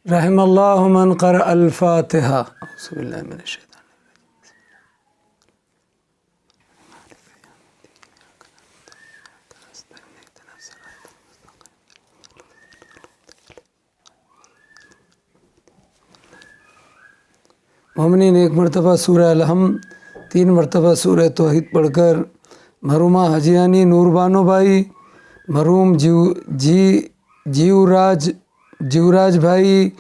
رحم اللہ من قرأ الفاتحہ۔ اعوذ باللہ من الشیطان۔ مومنین ایک مرتبہ سورہ الحم، 3 مرتبہ سورہ توحید پڑھ کر مرحومہ حجیانی نور بانو بھائی، مرحوم جیوراج بھائی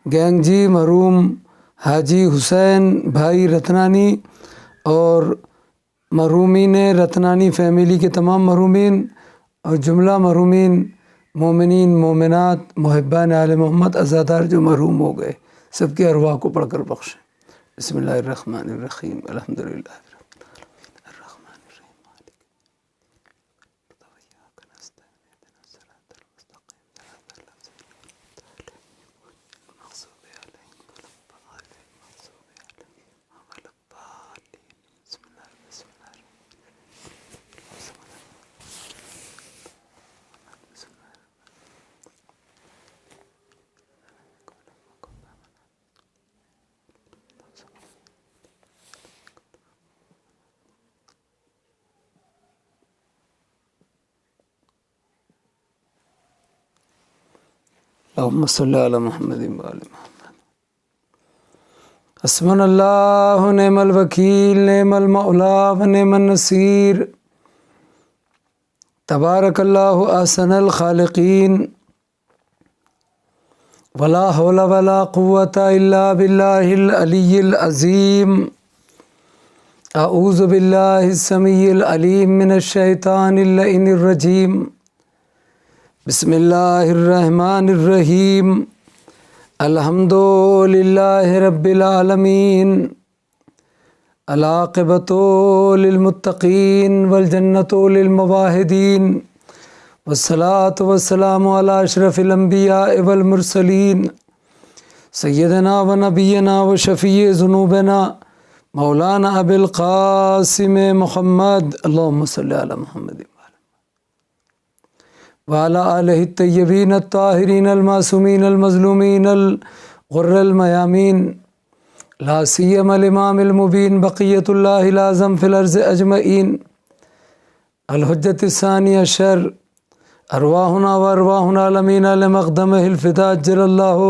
گینگ جی، مرحوم حاجی حسین بھائی رتنانی اور مرحومین رتنانی فیملی کے تمام مرحومین اور جملہ مرحومین مومنین مومنات محبان آل محمد عزادار جو مرحوم ہو گئے، سب کے ارواح کو پڑھ کر بخشیں۔ بسم اللہ الرحمن الرحیم، الحمدللہ الرحمن الرحیم مالک وإياك نستعين اهدنا الصراط المستقيم صراط الذين المغضوب عليهم ولا الضالين بسم الله اللهم صل على محمد وآل محمد۔ حسبنا اللہ نعم الوکیل نعم المولا ونعم النصیر، تبارک اللہ احسن الخالقین، ولا حول ولا قوة الا باللہ العلی العظیم۔ اعوذ باللہ السمیع العلیم من الشیطان اللعین الرجیم۔ بسم اللہ الرحمن الرحیم، الحمد للہ رب العالمین، العاقبۃ للمتقین والجنۃ للموحدین، والصلاۃ والسلام علی اشرف الانبیاء والمرسلین، سیدنا و نبینا و شفیع ذنوبنا مولانا ابی القاسم محمد، اللہم صلی علی محمد وعلی آلہ الطیبین الطاہرین المعصومین المظلومین الغر المیامین، لا سیما الامام المبین بقیۃ اللہ الاعظم فی الارض اجمعین، الحجۃ الثانی عشر، ارواحنا و ارواح العالمین لمقدمہ الفداء عجل اللہ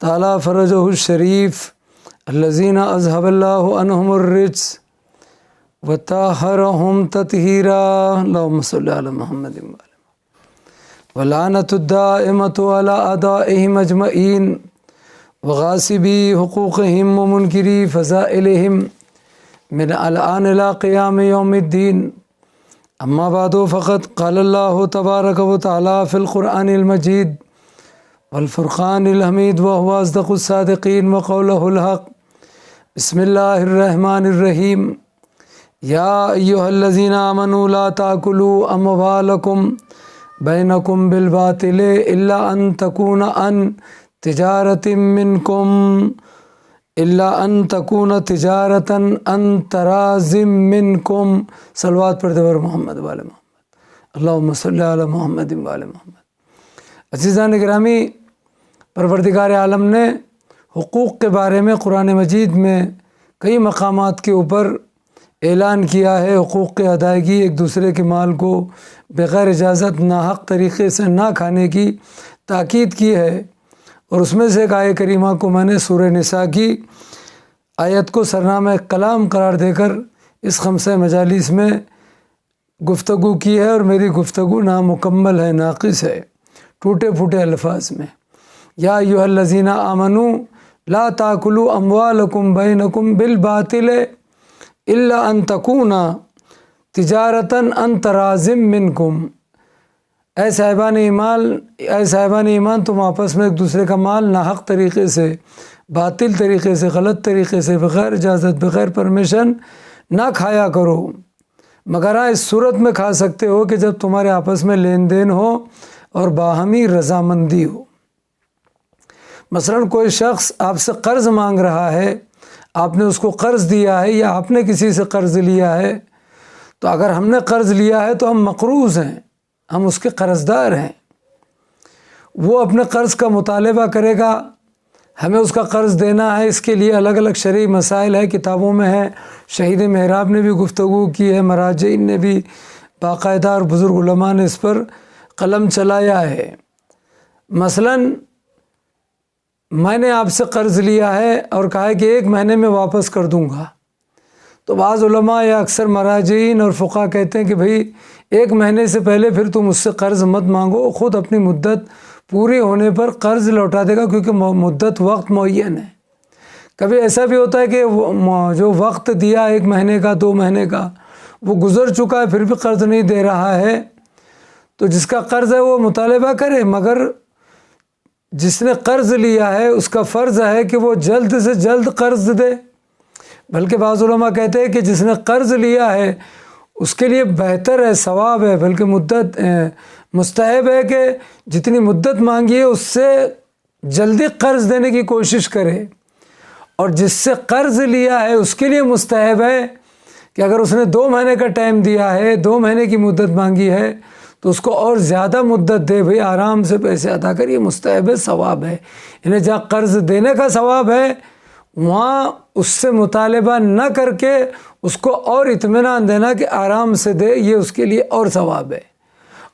تعالی فرجہ الشریف، الذین اذهب اللہ عنہم الرجس وطہرہم تطہیرا، اللہم صلی علی محمد ولعنت الدائمۃ علی اعدائہم اجمعین، وغاصبی حقوقہم ومنکری فضائلہم من الآن الی قیام یوم الدین، اما بعد فقد قال اللہ تبارک و تعالی فی القرآن المجید والفرقان الحمید وهو اصدق الصادقین وقولہ الحق۔ بسم اللہ الرحمن الرحیم، یا ایہا الذین آمنوا لا تاکلوا اموالکم بینکم بالباطل الا ان تکون عن تجارت عن تراض منکم، صلوات پڑھتے بر محمد وآل محمد، اللہم صلی علی محمد وآل محمد۔ عزیزان گرامی، پروردگار عالم نے حقوق کے بارے میں قرآن مجید میں کئی مقامات کے اوپر اعلان کیا ہے، حقوق کی ادائیگی، ایک دوسرے کے مال کو بغیر اجازت ناحق طریقے سے نہ کھانے کی تاکید کی ہے، اور اس میں سے ایک آیہ کریمہ کو میں نے سورہ نساء کی آیت کو سرنامہ کلام قرار دے کر اس خمسہ مجالس میں گفتگو کی ہے، اور میری گفتگو نامکمل ہے، ناقص ہے، ٹوٹے پھوٹے الفاظ میں۔ یا ایھا الذین آمنوا لا تاکلوا اموالکم بینکم بالباطل الا ان تکون تجارتا عن تراض منکم، اے صاحبان ایمان تم آپس میں ایک دوسرے کا مال ناحق طریقے سے، باطل طریقے سے، غلط طریقے سے، بغیر اجازت، بغیر پرمیشن نہ کھایا کرو، مگر ہاں اس صورت میں کھا سکتے ہو کہ جب تمہارے آپس میں لین دین ہو اور باہمی رضامندی ہو۔ مثلا کوئی شخص آپ سے قرض مانگ رہا ہے، آپ نے اس کو قرض دیا ہے یا آپ نے کسی سے قرض لیا ہے، تو اگر ہم نے قرض لیا ہے تو ہم مقروض ہیں، ہم اس کے قرض دار ہیں۔ وہ اپنے قرض کا مطالبہ کرے گا ہمیں اس کا قرض دینا ہے، اس کے لیے الگ الگ شرعی مسائل ہے، کتابوں میں ہے، شہید محراب نے بھی گفتگو کی ہے، مراجعین نے بھی باقاعدہ اور بزرگ علماء نے اس پر قلم چلایا ہے۔ مثلاً میں نے آپ سے قرض لیا ہے اور کہا ہے کہ 1 مہینے میں واپس کر دوں گا، تو بعض علماء یا اکثر مراجعین اور فقہا کہتے ہیں کہ بھئی 1 مہینے سے پہلے پھر تم اس سے قرض مت مانگو، خود اپنی مدت پوری ہونے پر قرض لوٹا دے گا، کیونکہ مدت وقت معین ہے۔ کبھی ایسا بھی ہوتا ہے کہ جو وقت دیا 1 مہینے کا 2 مہینے کا وہ گزر چکا ہے، پھر بھی قرض نہیں دے رہا ہے، تو جس کا قرض ہے وہ مطالبہ کرے، مگر جس نے قرض لیا ہے اس کا فرض ہے کہ وہ جلد سے جلد قرض دے۔ بلکہ بعض علماء کہتے ہیں کہ جس نے قرض لیا ہے اس کے لیے بہتر ہے، ثواب ہے، بلکہ مستحب ہے کہ جتنی مدت مانگی ہے اس سے جلدی قرض دینے کی کوشش کرے، اور جس سے قرض لیا ہے اس کے لیے مستحب ہے کہ اگر اس نے 2 مہینے کا ٹائم دیا ہے، 2 مہینے کی مدت مانگی ہے تو اس کو اور زیادہ مدت دے، بھئی آرام سے پیسے ادا کر، یہ مستحب ہے، ثواب ہے۔ انہیں جہاں قرض دینے کا ثواب ہے وہاں اس سے مطالبہ نہ کر کے اس کو اور اطمینان دینا کہ آرام سے دے، یہ اس کے لیے اور ثواب ہے۔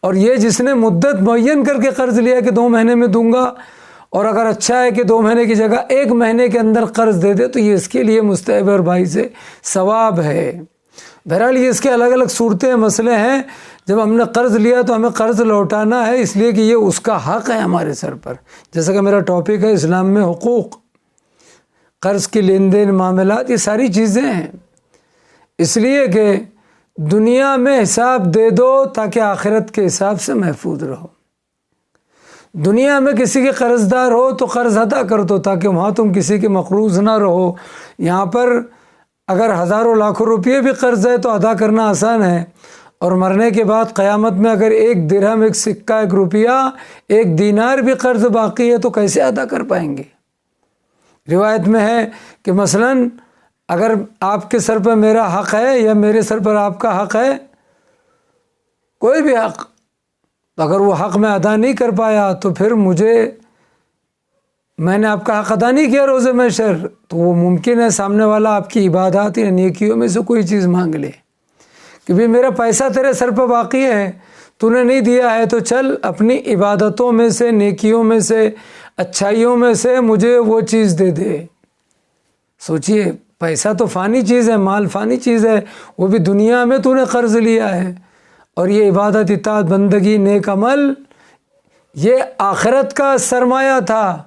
اور یہ جس نے مدت معین کر کے قرض لیا کہ 2 مہینے میں دوں گا، اور اگر اچھا ہے کہ 2 مہینے کی جگہ 1 مہینے کے اندر قرض دے دے، تو یہ اس کے لیے مستحب اور باعث ثواب ہے۔ بہرحال یہ اس کے الگ الگ صورتیں مسئلے ہیں۔ جب ہم نے قرض لیا تو ہمیں قرض لوٹانا ہے، اس لیے کہ یہ اس کا حق ہے ہمارے سر پر، جیسا کہ میرا ٹاپک ہے اسلام میں حقوق، قرض کی لین دین معاملات، یہ ساری چیزیں ہیں۔ اس لیے کہ دنیا میں حساب دے دو تاکہ آخرت کے حساب سے محفوظ رہو۔ دنیا میں کسی کے قرض دار ہو تو قرض ادا کر دو تاکہ وہاں تم کسی کے مقروض نہ رہو۔ یہاں پر اگر ہزاروں لاکھوں روپئے بھی قرض ہے تو ادا کرنا آسان ہے، اور مرنے کے بعد قیامت میں اگر 1 درہم، 1 سکہ، 1 روپیہ، 1 دینار بھی قرض باقی ہے تو کیسے ادا کر پائیں گے؟ روایت میں ہے کہ مثلاً اگر آپ کے سر پر میرا حق ہے یا میرے سر پر آپ کا حق ہے، کوئی بھی حق، تو اگر وہ حق میں ادا نہیں کر پایا تو پھر میں نے آپ کا حق ادا نہیں کیا روز محشر، تو وہ ممکن ہے سامنے والا آپ کی عبادات یا نیکیوں میں سے کوئی چیز مانگ لے کہ بھی میرا پیسہ تیرے سر پر باقی ہے، تو نے نہیں دیا ہے، تو چل اپنی عبادتوں میں سے، نیکیوں میں سے، اچھائیوں میں سے مجھے وہ چیز دے دے۔ سوچئے، پیسہ تو فانی چیز ہے، مال فانی چیز ہے، وہ بھی دنیا میں تو نے قرض لیا ہے، اور یہ عبادت، اطاعت، بندگی، نیک عمل، یہ آخرت کا سرمایہ تھا۔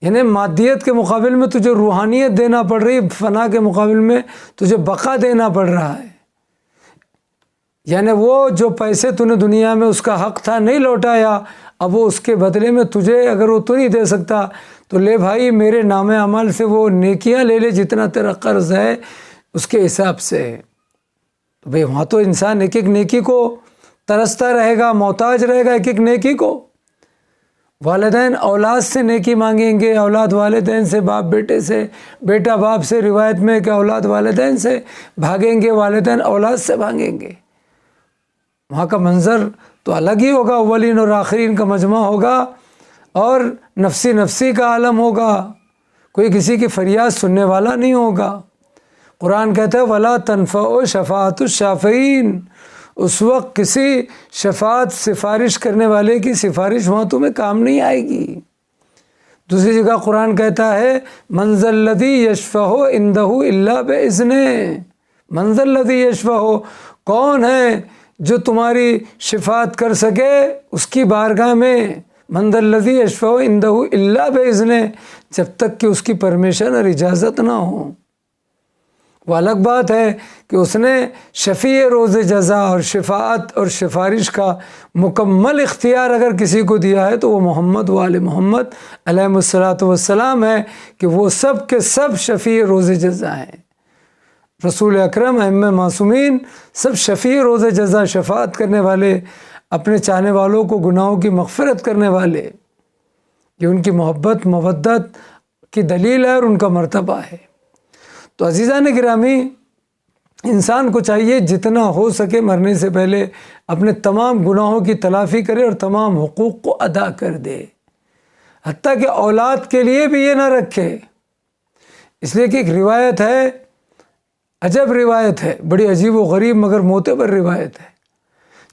یعنی مادیت کے مقابل میں تجھے روحانیت دینا پڑ رہی، فنا کے مقابل میں تجھے بقا دینا پڑ رہا ہے۔ یعنی وہ جو پیسے تو نے دنیا میں اس کا حق تھا نہیں لوٹایا، اب وہ اس کے بدلے میں تجھے، اگر وہ تو نہیں دے سکتا تو لے بھائی میرے نام عمل سے وہ نیکیاں لے لے جتنا تیرا قرض ہے اس کے حساب سے۔ تو بھئی وہاں تو انسان ایک ایک نیکی کو ترستا رہے گا، محتاج رہے گا ایک ایک نیکی کو۔ والدین اولاد سے نیکی مانگیں گے، اولاد والدین سے، باپ بیٹے سے، بیٹا باپ سے، روایت میں کہ اولاد والدین سے بھاگیں گے، والدین اولاد سے بھاگیں گے۔ وہاں کا منظر تو الگ ہی ہوگا، اولین اور آخرین کا مجمع ہوگا، اور نفسی نفسی کا عالم ہوگا، کوئی کسی کی فریاد سننے والا نہیں ہوگا۔ قرآن کہتا ہے وَلَا تَنْفَعُ شَفَاعَةُ الشَّافِعِينَ، اس وقت کسی شفاعت، سفارش کرنے والے کی سفارش وہاں تمہیں کام نہیں آئے گی۔ دوسری جگہ قرآن کہتا ہے مَنْ ذَا الَّذِي يَشْفَعُ عِنْدَهُ إِلَّا بِإِذْنِهِ، مَنْ ذَا الَّذِي يَشْفَعُ، کون ہے جو تمہاری شفاعت کر سکے اس کی بارگاہ میں، مَنْ ذَا الَّذِي يَشْفَعُ عِنْدَهُ إِلَّا بِإِذْنِهِ، جب تک کہ اس کی پرمیشن اور اجازت نہ ہو۔ وہ الگ بات ہے کہ اس نے شفیع روز جزا اور شفاعت اور سفارش کا مکمل اختیار اگر کسی کو دیا ہے تو وہ محمد و آل محمد علیہ الصلاۃ والسلام ہے، کہ وہ سب کے سب شفیع روز جزا ہیں۔ رسول اکرم، ائمہ معصومین، سب شفیع روز جزا، شفاعت کرنے والے، اپنے چاہنے والوں کو گناہوں کی مغفرت کرنے والے، یہ ان کی محبت، مودت کی دلیل ہے اور ان کا مرتبہ ہے۔ تو عزیزان گرامی، انسان کو چاہیے جتنا ہو سکے مرنے سے پہلے اپنے تمام گناہوں کی تلافی کرے اور تمام حقوق کو ادا کر دے۔ حتیٰ کہ اولاد کے لیے بھی یہ نہ رکھے، اس لیے کہ ایک روایت ہے، عجب روایت ہے، بڑی عجیب و غریب مگر معتبر روایت ہے۔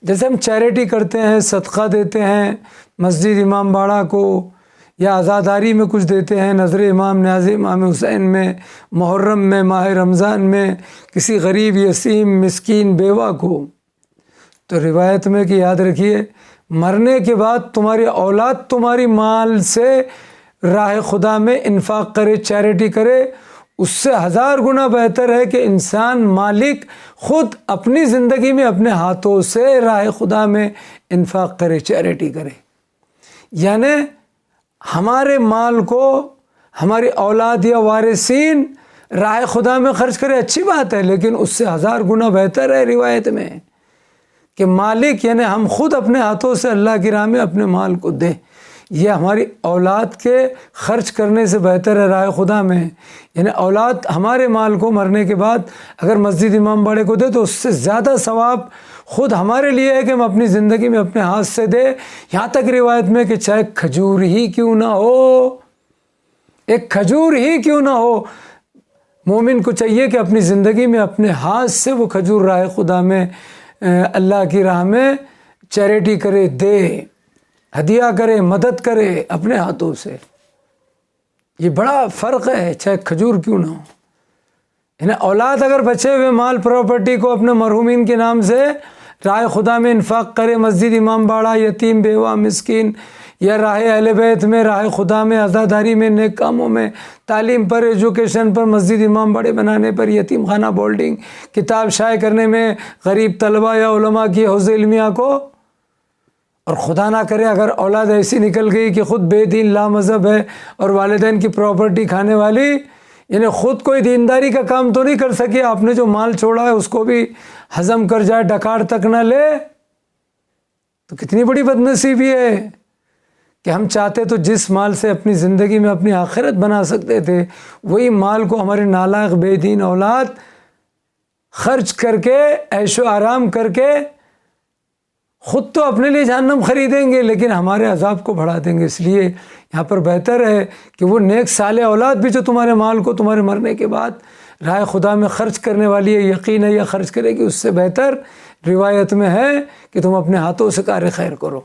جیسے ہم چیریٹی کرتے ہیں، صدقہ دیتے ہیں مسجد امام باڑہ کو، یا عزاداری میں کچھ دیتے ہیں، نظر امام نیاز امام حسین میں، محرم میں، ماہ رمضان میں کسی غریب یتیم مسکین بیوہ کو، تو روایت میں کہ یاد رکھیے مرنے کے بعد تمہاری اولاد تمہاری مال سے راہ خدا میں انفاق کرے، چیریٹی کرے، اس سے 1000 گنا بہتر ہے کہ انسان مالک خود اپنی زندگی میں اپنے ہاتھوں سے راہ خدا میں انفاق کرے، چیریٹی کرے۔ یعنی ہمارے مال کو ہماری اولاد یا وارثین راہ خدا میں خرچ کرے، اچھی بات ہے، لیکن اس سے 1000 گنا بہتر ہے روایت میں کہ مالک یعنی ہم خود اپنے ہاتھوں سے اللہ کی راہ میں اپنے مال کو دیں۔ یہ ہماری اولاد کے خرچ کرنے سے بہتر ہے راہ خدا میں، یعنی اولاد ہمارے مال کو مرنے کے بعد اگر مسجد امام باڑے کو دے تو اس سے زیادہ ثواب خود ہمارے لیے ہے کہ ہم اپنی زندگی میں اپنے ہاتھ سے دے۔ یہاں تک روایت میں کہ چاہے کھجور ہی کیوں نہ ہو، ایک کھجور ہی کیوں نہ ہو، مومن کو چاہیے کہ اپنی زندگی میں اپنے ہاتھ سے وہ کھجور راہ خدا میں اللہ کی راہ میں چیریٹی کرے، دے، ہدیہ کرے، مدد کرے اپنے ہاتھوں سے۔ یہ بڑا فرق ہے، چاہے کھجور کیوں نہ ہو۔ یعنی اولاد اگر بچے ہوئے مال پراپرٹی کو اپنے مرحومین کے نام سے راہ خدا میں انفاق کرے، مسجد امام باڑہ، یتیم بیوہ مسکین، یا راہ اہل بیت میں، راہ خدا میں، عزاداری میں، نیک کاموں میں، تعلیم پر، ایجوکیشن پر، مسجد امام باڑے بنانے پر، یتیم خانہ بولڈنگ، کتاب شائع کرنے میں غریب طلبہ یا علماء کی حوض علمیہ کو، اور خدا نہ کرے اگر اولاد ایسی نکل گئی کہ خود بے دین لا مذہب ہے اور والدین کی پراپرٹی کھانے والی، یعنی خود کوئی دینداری کا کام تو نہیں کر سکی، آپ نے جو مال چھوڑا ہے اس کو بھی ہضم کر جائے، ڈکار تک نہ لے، تو کتنی بڑی بدنصیبی ہے کہ ہم چاہتے تو جس مال سے اپنی زندگی میں اپنی آخرت بنا سکتے تھے، وہی مال کو ہمارے نالائق بے دین اولاد خرچ کر کے، عیش و آرام کر کے، خود تو اپنے لیے جہنم خریدیں گے لیکن ہمارے عذاب کو بڑھا دیں گے۔ اس لیے یہاں پر بہتر ہے کہ وہ نیک صالح اولاد بھی جو تمہارے مال کو تمہارے مرنے کے بعد راہ خدا میں خرچ کرنے والی ہے، یقین ہے یہ خرچ کرے گی، اس سے بہتر روایت میں ہے کہ تم اپنے ہاتھوں سے کار خیر کرو۔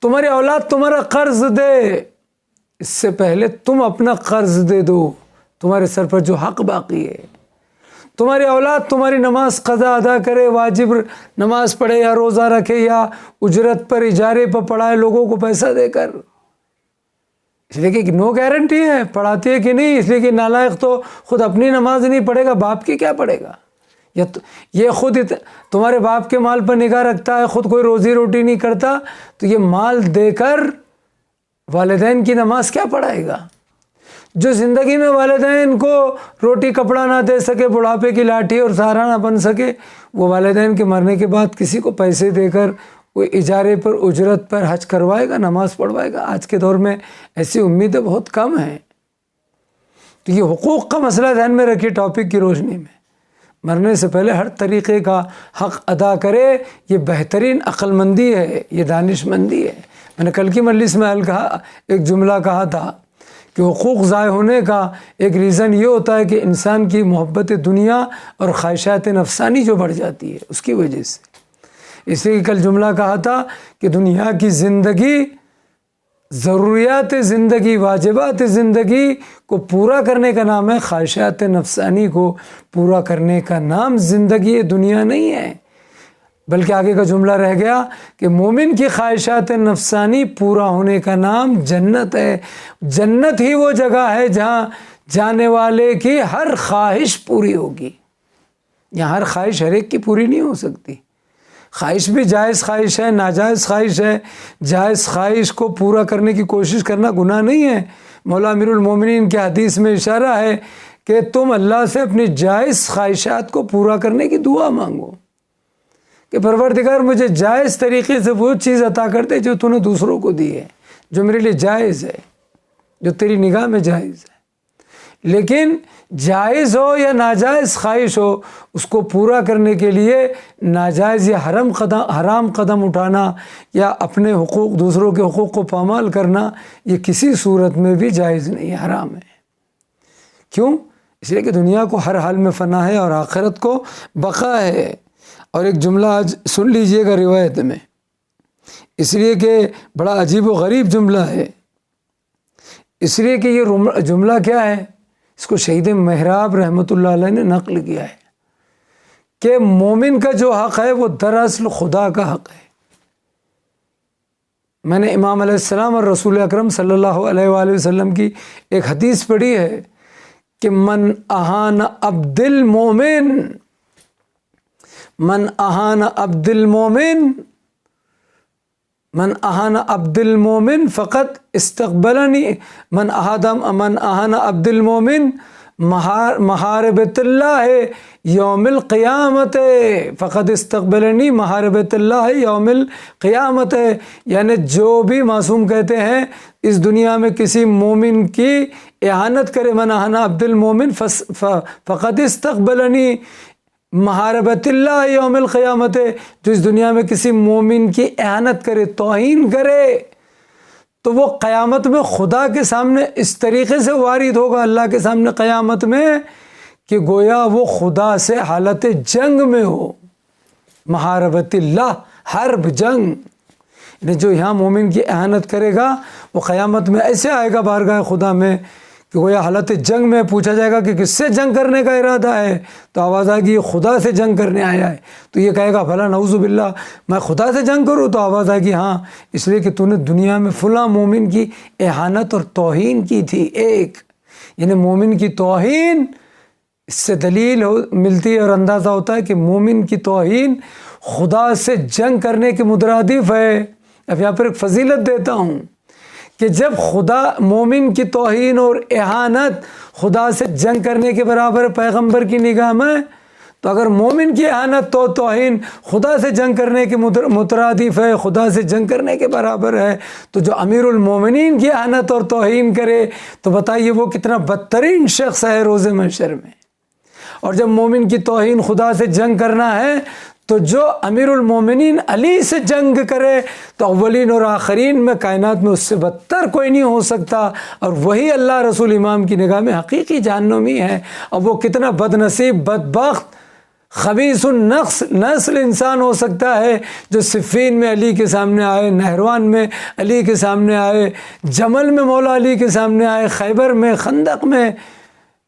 تمہاری اولاد تمہارا قرض دے، اس سے پہلے تم اپنا قرض دے دو، تمہارے سر پر جو حق باقی ہے۔ تمہاری اولاد تمہاری نماز قضا ادا کرے، واجب نماز پڑھے یا روزہ رکھے یا اجرت پر اجارے پر پڑھائے لوگوں کو پیسہ دے کر، اس لیے کہ نو گارنٹی ہے پڑھاتی ہے کہ نہیں، اس لیے کہ نالائق تو خود اپنی نماز نہیں پڑھے گا، باپ کی کیا پڑھے گا؟ یا یہ خود تمہارے باپ کے مال پر نگاہ رکھتا ہے، خود کوئی روزی روٹی نہیں کرتا، تو یہ مال دے کر والدین کی نماز کیا پڑھائے گا؟ جو زندگی میں والدین کو روٹی کپڑا نہ دے سکے، بڑھاپے کی لاٹھی اور سہارا نہ بن سکے، وہ والدین کے مرنے کے بعد کسی کو پیسے دے کر وہ اجارے پر، اجرت پر حج کروائے گا، نماز پڑھوائے گا؟ آج کے دور میں ایسی امیدیں بہت کم ہیں۔ تو یہ حقوق کا مسئلہ ذہن میں رکھیے ٹاپک کی روشنی میں، مرنے سے پہلے ہر طریقے کا حق ادا کرے، یہ بہترین عقل مندی ہے، یہ دانش مندی ہے۔ میں نے کل کی مجلس میں ایک جملہ کہا تھا کہ حقوق ضائع ہونے کا ایک ریزن یہ ہوتا ہے کہ انسان کی محبت دنیا اور خواہشات نفسانی جو بڑھ جاتی ہے اس کی وجہ سے۔ اس لیے کل جملہ کہا تھا کہ دنیا کی زندگی، ضروریات زندگی، واجبات زندگی کو پورا کرنے کا نام ہے، خواہشات نفسانی کو پورا کرنے کا نام زندگی دنیا نہیں ہے۔ بلکہ آگے کا جملہ رہ گیا کہ مومن کی خواہشات نفسانی پورا ہونے کا نام جنت ہے۔ جنت ہی وہ جگہ ہے جہاں جانے والے کی ہر خواہش پوری ہوگی۔ یہاں ہر خواہش ہر ایک کی پوری نہیں ہو سکتی، خواہش بھی جائز خواہش ہے، ناجائز خواہش ہے۔ جائز خواہش کو پورا کرنے کی کوشش کرنا گناہ نہیں ہے۔ مولا امیر المومنین کے حدیث میں اشارہ ہے کہ تم اللہ سے اپنی جائز خواہشات کو پورا کرنے کی دعا مانگو کہ پروردگار مجھے جائز طریقے سے وہ چیز عطا کر دے جو تو نے دوسروں کو دی ہے، جو میرے لیے جائز ہے، جو تیری نگاہ میں جائز ہے۔ لیکن جائز ہو یا ناجائز خواہش ہو، اس کو پورا کرنے کے لیے ناجائز یا حرام قدم اٹھانا یا اپنے حقوق، دوسروں کے حقوق کو پامال کرنا، یہ کسی صورت میں بھی جائز نہیں ہے، حرام ہے۔ کیوں؟ اس لیے کہ دنیا کو ہر حال میں فنا ہے اور آخرت کو بقا ہے۔ اور ایک جملہ آج سن لیجئے گا روایت میں، اس لیے کہ بڑا عجیب و غریب جملہ ہے، اس لیے کہ یہ جملہ کیا ہے، اس کو شہید محراب رحمۃ اللہ علیہ نے نقل کیا ہے کہ مومن کا جو حق ہے وہ دراصل خدا کا حق ہے۔ میں نے امام علیہ السلام اور رسول اکرم صلی اللہ علیہ وآلہ وسلم کی ایک حدیث پڑھی ہے کہ من اہان عبد المومن، من اہان عبد المومن، من اہان عبد المومن فقط استقبلنی، من اہان عبد المومن محاربۃ اللہ یوم القیامت، فقط استقبلنی محاربۃ اللہ یوم القیامت، یعنی جو بھی معصوم کہتے ہیں اس دنیا میں کسی مومن کی اہانت کرے، من اہان عبد المومن فقط استقبلنی محاربۃ اللہ یوم القیامت، جو اس دنیا میں کسی مومن کی اہانت کرے، توہین کرے، تو وہ قیامت میں خدا کے سامنے اس طریقے سے وارد ہوگا اللہ کے سامنے قیامت میں کہ گویا وہ خدا سے حالت جنگ میں ہو۔ محاربۃ اللہ، حرب، جنگ، یعنی جو یہاں مومن کی اہانت کرے گا وہ قیامت میں ایسے آئے گا بارگاہ خدا میں کہ گویا حالت جنگ میں پوچھا جائے گا کہ کس سے جنگ کرنے کا ارادہ ہے، تو آواز آئے گی یہ خدا سے جنگ کرنے آیا ہے، تو یہ کہے گا بھلا نعوذ باللہ میں خدا سے جنگ کروں، تو آواز آئے گی ہاں اس لیے کہ تو نے دنیا میں فلاں مومن کی اہانت اور توہین کی تھی۔ ایک یعنی مومن کی توہین، اس سے دلیل ملتی ہے اور اندازہ ہوتا ہے کہ مومن کی توہین خدا سے جنگ کرنے کے مترادف ہے۔ اب یہاں پر ایک فضیلت دیتا ہوں کہ جب خدا مومن کی توہین اور اہانت خدا سے جنگ کرنے کے برابر پیغمبر کی نگاہ میں، تو اگر مومن کی اہانت تو توہین خدا سے جنگ کرنے کے مترادف ہے، خدا سے جنگ کرنے کے برابر ہے، تو جو امیر المومنین کی اہانت اور توہین کرے تو بتائیے وہ کتنا بدترین شخص ہے روز محشر میں۔ اور جب مومن کی توہین خدا سے جنگ کرنا ہے تو جو امیر المومنین علی سے جنگ کرے تو اولین اور آخرین میں کائنات میں اس سے بدتر کوئی نہیں ہو سکتا، اور وہی اللہ رسول امام کی نگاہ میں حقیقی جہنمی ہے۔ اب وہ کتنا بد نصیب، بدبخت، خبیث النفس نسل انسان ہو سکتا ہے جو صفین میں علی کے سامنے آئے، نہروان میں علی کے سامنے آئے، جمل میں مولا علی کے سامنے آئے، خیبر میں، خندق میں،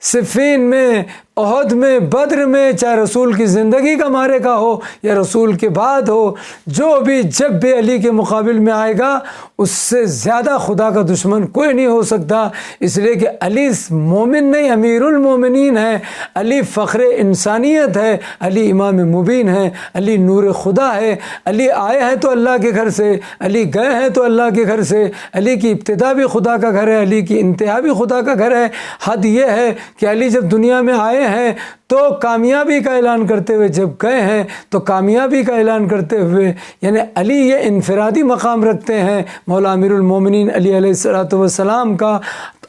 صفین میں، احد میں، بدر میں، چاہے رسول کی زندگی کا مارے کا ہو یا رسول کے بعد ہو، جو بھی جب بھی علی کے مقابل میں آئے گا اس سے زیادہ خدا کا دشمن کوئی نہیں ہو سکتا، اس لیے کہ علی مومن نہیں امیر المومنین ہے، علی فخر انسانیت ہے، علی امام مبین ہے، علی نور خدا ہے، علی آئے ہیں تو اللہ کے گھر سے، علی گئے ہیں تو اللہ کے گھر سے، علی کی ابتدا بھی خدا کا گھر ہے، علی کی انتہا بھی خدا کا گھر ہے۔ حد یہ ہے کہ علی جب دنیا میں آئے ہیں تو کامیابی کا اعلان کرتے ہوئے، جب گئے ہیں تو کامیابی کا اعلان کرتے ہوئے، یعنی علی یہ انفرادی مقام رکھتے ہیں مولا امیر المومنین علی علیہ السلام کا،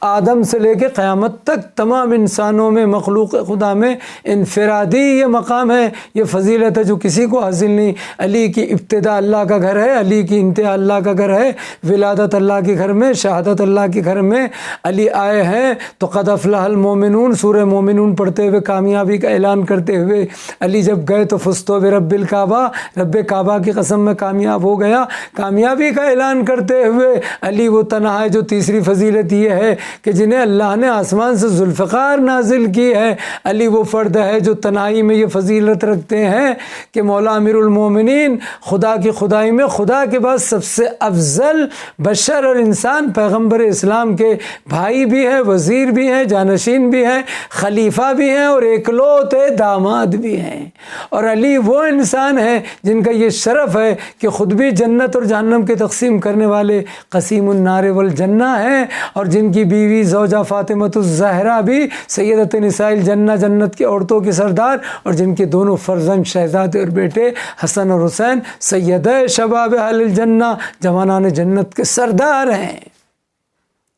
آدم سے لے کے قیامت تک تمام انسانوں میں، مخلوق خدا میں انفرادی یہ مقام ہے، یہ فضیلت ہے جو کسی کو حاصل نہیں۔ علی کی ابتدا اللہ کا گھر ہے، علی کی انتہا اللہ کا گھر ہے، ولادت اللہ کے گھر میں، شہادت اللہ کے گھر میں علی آئے ہیں تو قد افلح المومنون سورہ مومنون پڑھتے ہوئے کامیابی کا اعلان کرتے ہوئے، علی جب گئے تو فزتو برب الکعبہ، رب کعبہ کی قسم میں کامیاب ہو گیا، کامیابی کا اعلان کرتے ہوئے علی وہ تنہا ہے۔ جو تیسری فضیلت یہ ہے کہ جنہیں اللہ نے آسمان سے ذوالفقار نازل کی ہے، علی وہ فرد ہے جو تنہائی میں یہ فضیلت رکھتے ہیں کہ مولا امیر المومنین خدا کی خدائی میں خدا کے بعد سب سے افضل بشر اور انسان پیغمبر اسلام کے بھائی بھی ہیں، وزیر بھی ہیں، جانشین بھی ہیں، خلیفہ بھی ہیں اور اکلوتے داماد بھی ہیں۔ اور علی وہ انسان ہیں جن کا یہ شرف ہے کہ خود بھی جنت اور جہنم کے تقسیم کرنے والے قسیم النار والجنہ ہیں، اور جن کی بیوی زوجہ فاطمۃ الزہرا بھی سیدۃ نساء الجنہ، جنت کی عورتوں کے سردار، اور جن کے دونوں فرزند شہزادے اور بیٹے حسن اور حسین سیدہ شباب اہل الجنہ، جوانان جنت کے سردار ہیں۔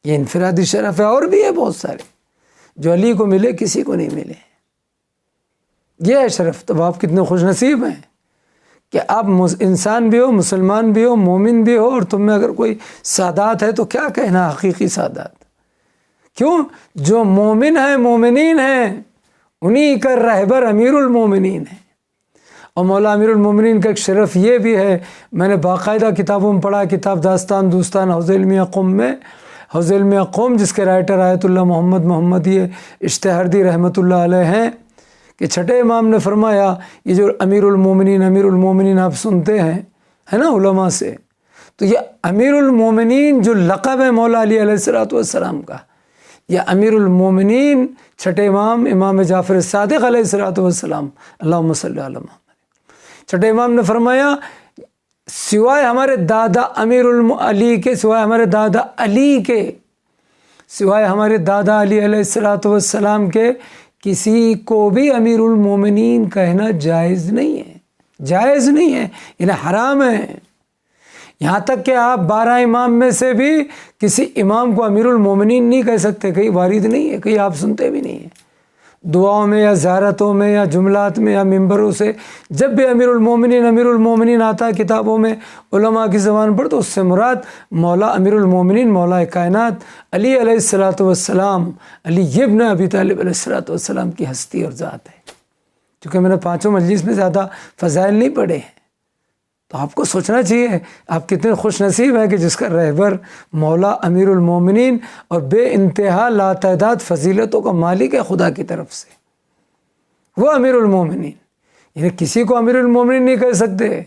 یہ انفرادی شرف ہے، اور بھی ہے بہت سارے جو علی کو ملے کسی کو نہیں ملے، یہ ہے شرف۔ تو آپ کتنے خوش نصیب ہیں کہ آپ انسان بھی ہو، مسلمان بھی ہو، مومن بھی ہو، اور تم میں اگر کوئی سادات ہے تو کیا کہنا حقیقی سادات۔ کیوں؟ جو مومن ہیں، مومنین ہیں، انہی کا رہبر امیر المومنین ہے۔ اور مولا امیر المومنین کا ایک شرف یہ بھی ہے، میں نے باقاعدہ کتابوں میں پڑھا، کتاب داستان دوستان حوض علمیہ قم میں، حوض علمیہ قم جس کے رائٹر آیت اللہ محمد محمدی اشتہردی رحمۃ اللہ علیہ ہیں، کہ چھٹے امام نے فرمایا یہ جو امیر المومنین آپ سنتے ہیں ہے نا علماء سے، تو یہ امیر المومنین جو لقب ہے مولا علی علیہ السلام کا، یہ امیر المومنین چھٹے امام جعفر صادق علیہ السلام، اللہم صلی علی محمد، چھٹے امام نے فرمایا سوائے ہمارے دادا امیر علی کے، سوائے ہمارے دادا علی کے، سوائے ہمارے دادا علی علیہ السلام کے کسی کو بھی امیر المومنین کہنا جائز نہیں ہے، جائز نہیں ہے، انہیں حرام ہے۔ یہاں تک کہ آپ 12 امام میں سے بھی کسی امام کو امیر المومنین نہیں کہہ سکتے، کہیں وارد نہیں ہے، کہیں آپ سنتے بھی نہیں ہیں، دعاؤں میں یا زیارتوں میں یا جملات میں یا ممبروں سے جب بھی امیر المومنین آتا ہے کتابوں میں علماء کی زبان پر، تو اس سے مراد مولا امیر المومنین، مولا کائنات علی علیہ السلام، علی ابن ابی طالب علیہ السلام کی ہستی اور ذات ہے۔ چونکہ میں نے 5 مجلس میں زیادہ فضائل نہیں پڑھے ہیں، تو آپ کو سوچنا چاہیے آپ کتنے خوش نصیب ہیں کہ جس کا رہبر مولا امیر المومنین اور بے انتہا لاتعداد فضیلتوں کا مالک ہے خدا کی طرف سے، وہ امیر المومنین۔ یعنی کسی کو امیر المومنین نہیں کہہ سکتے،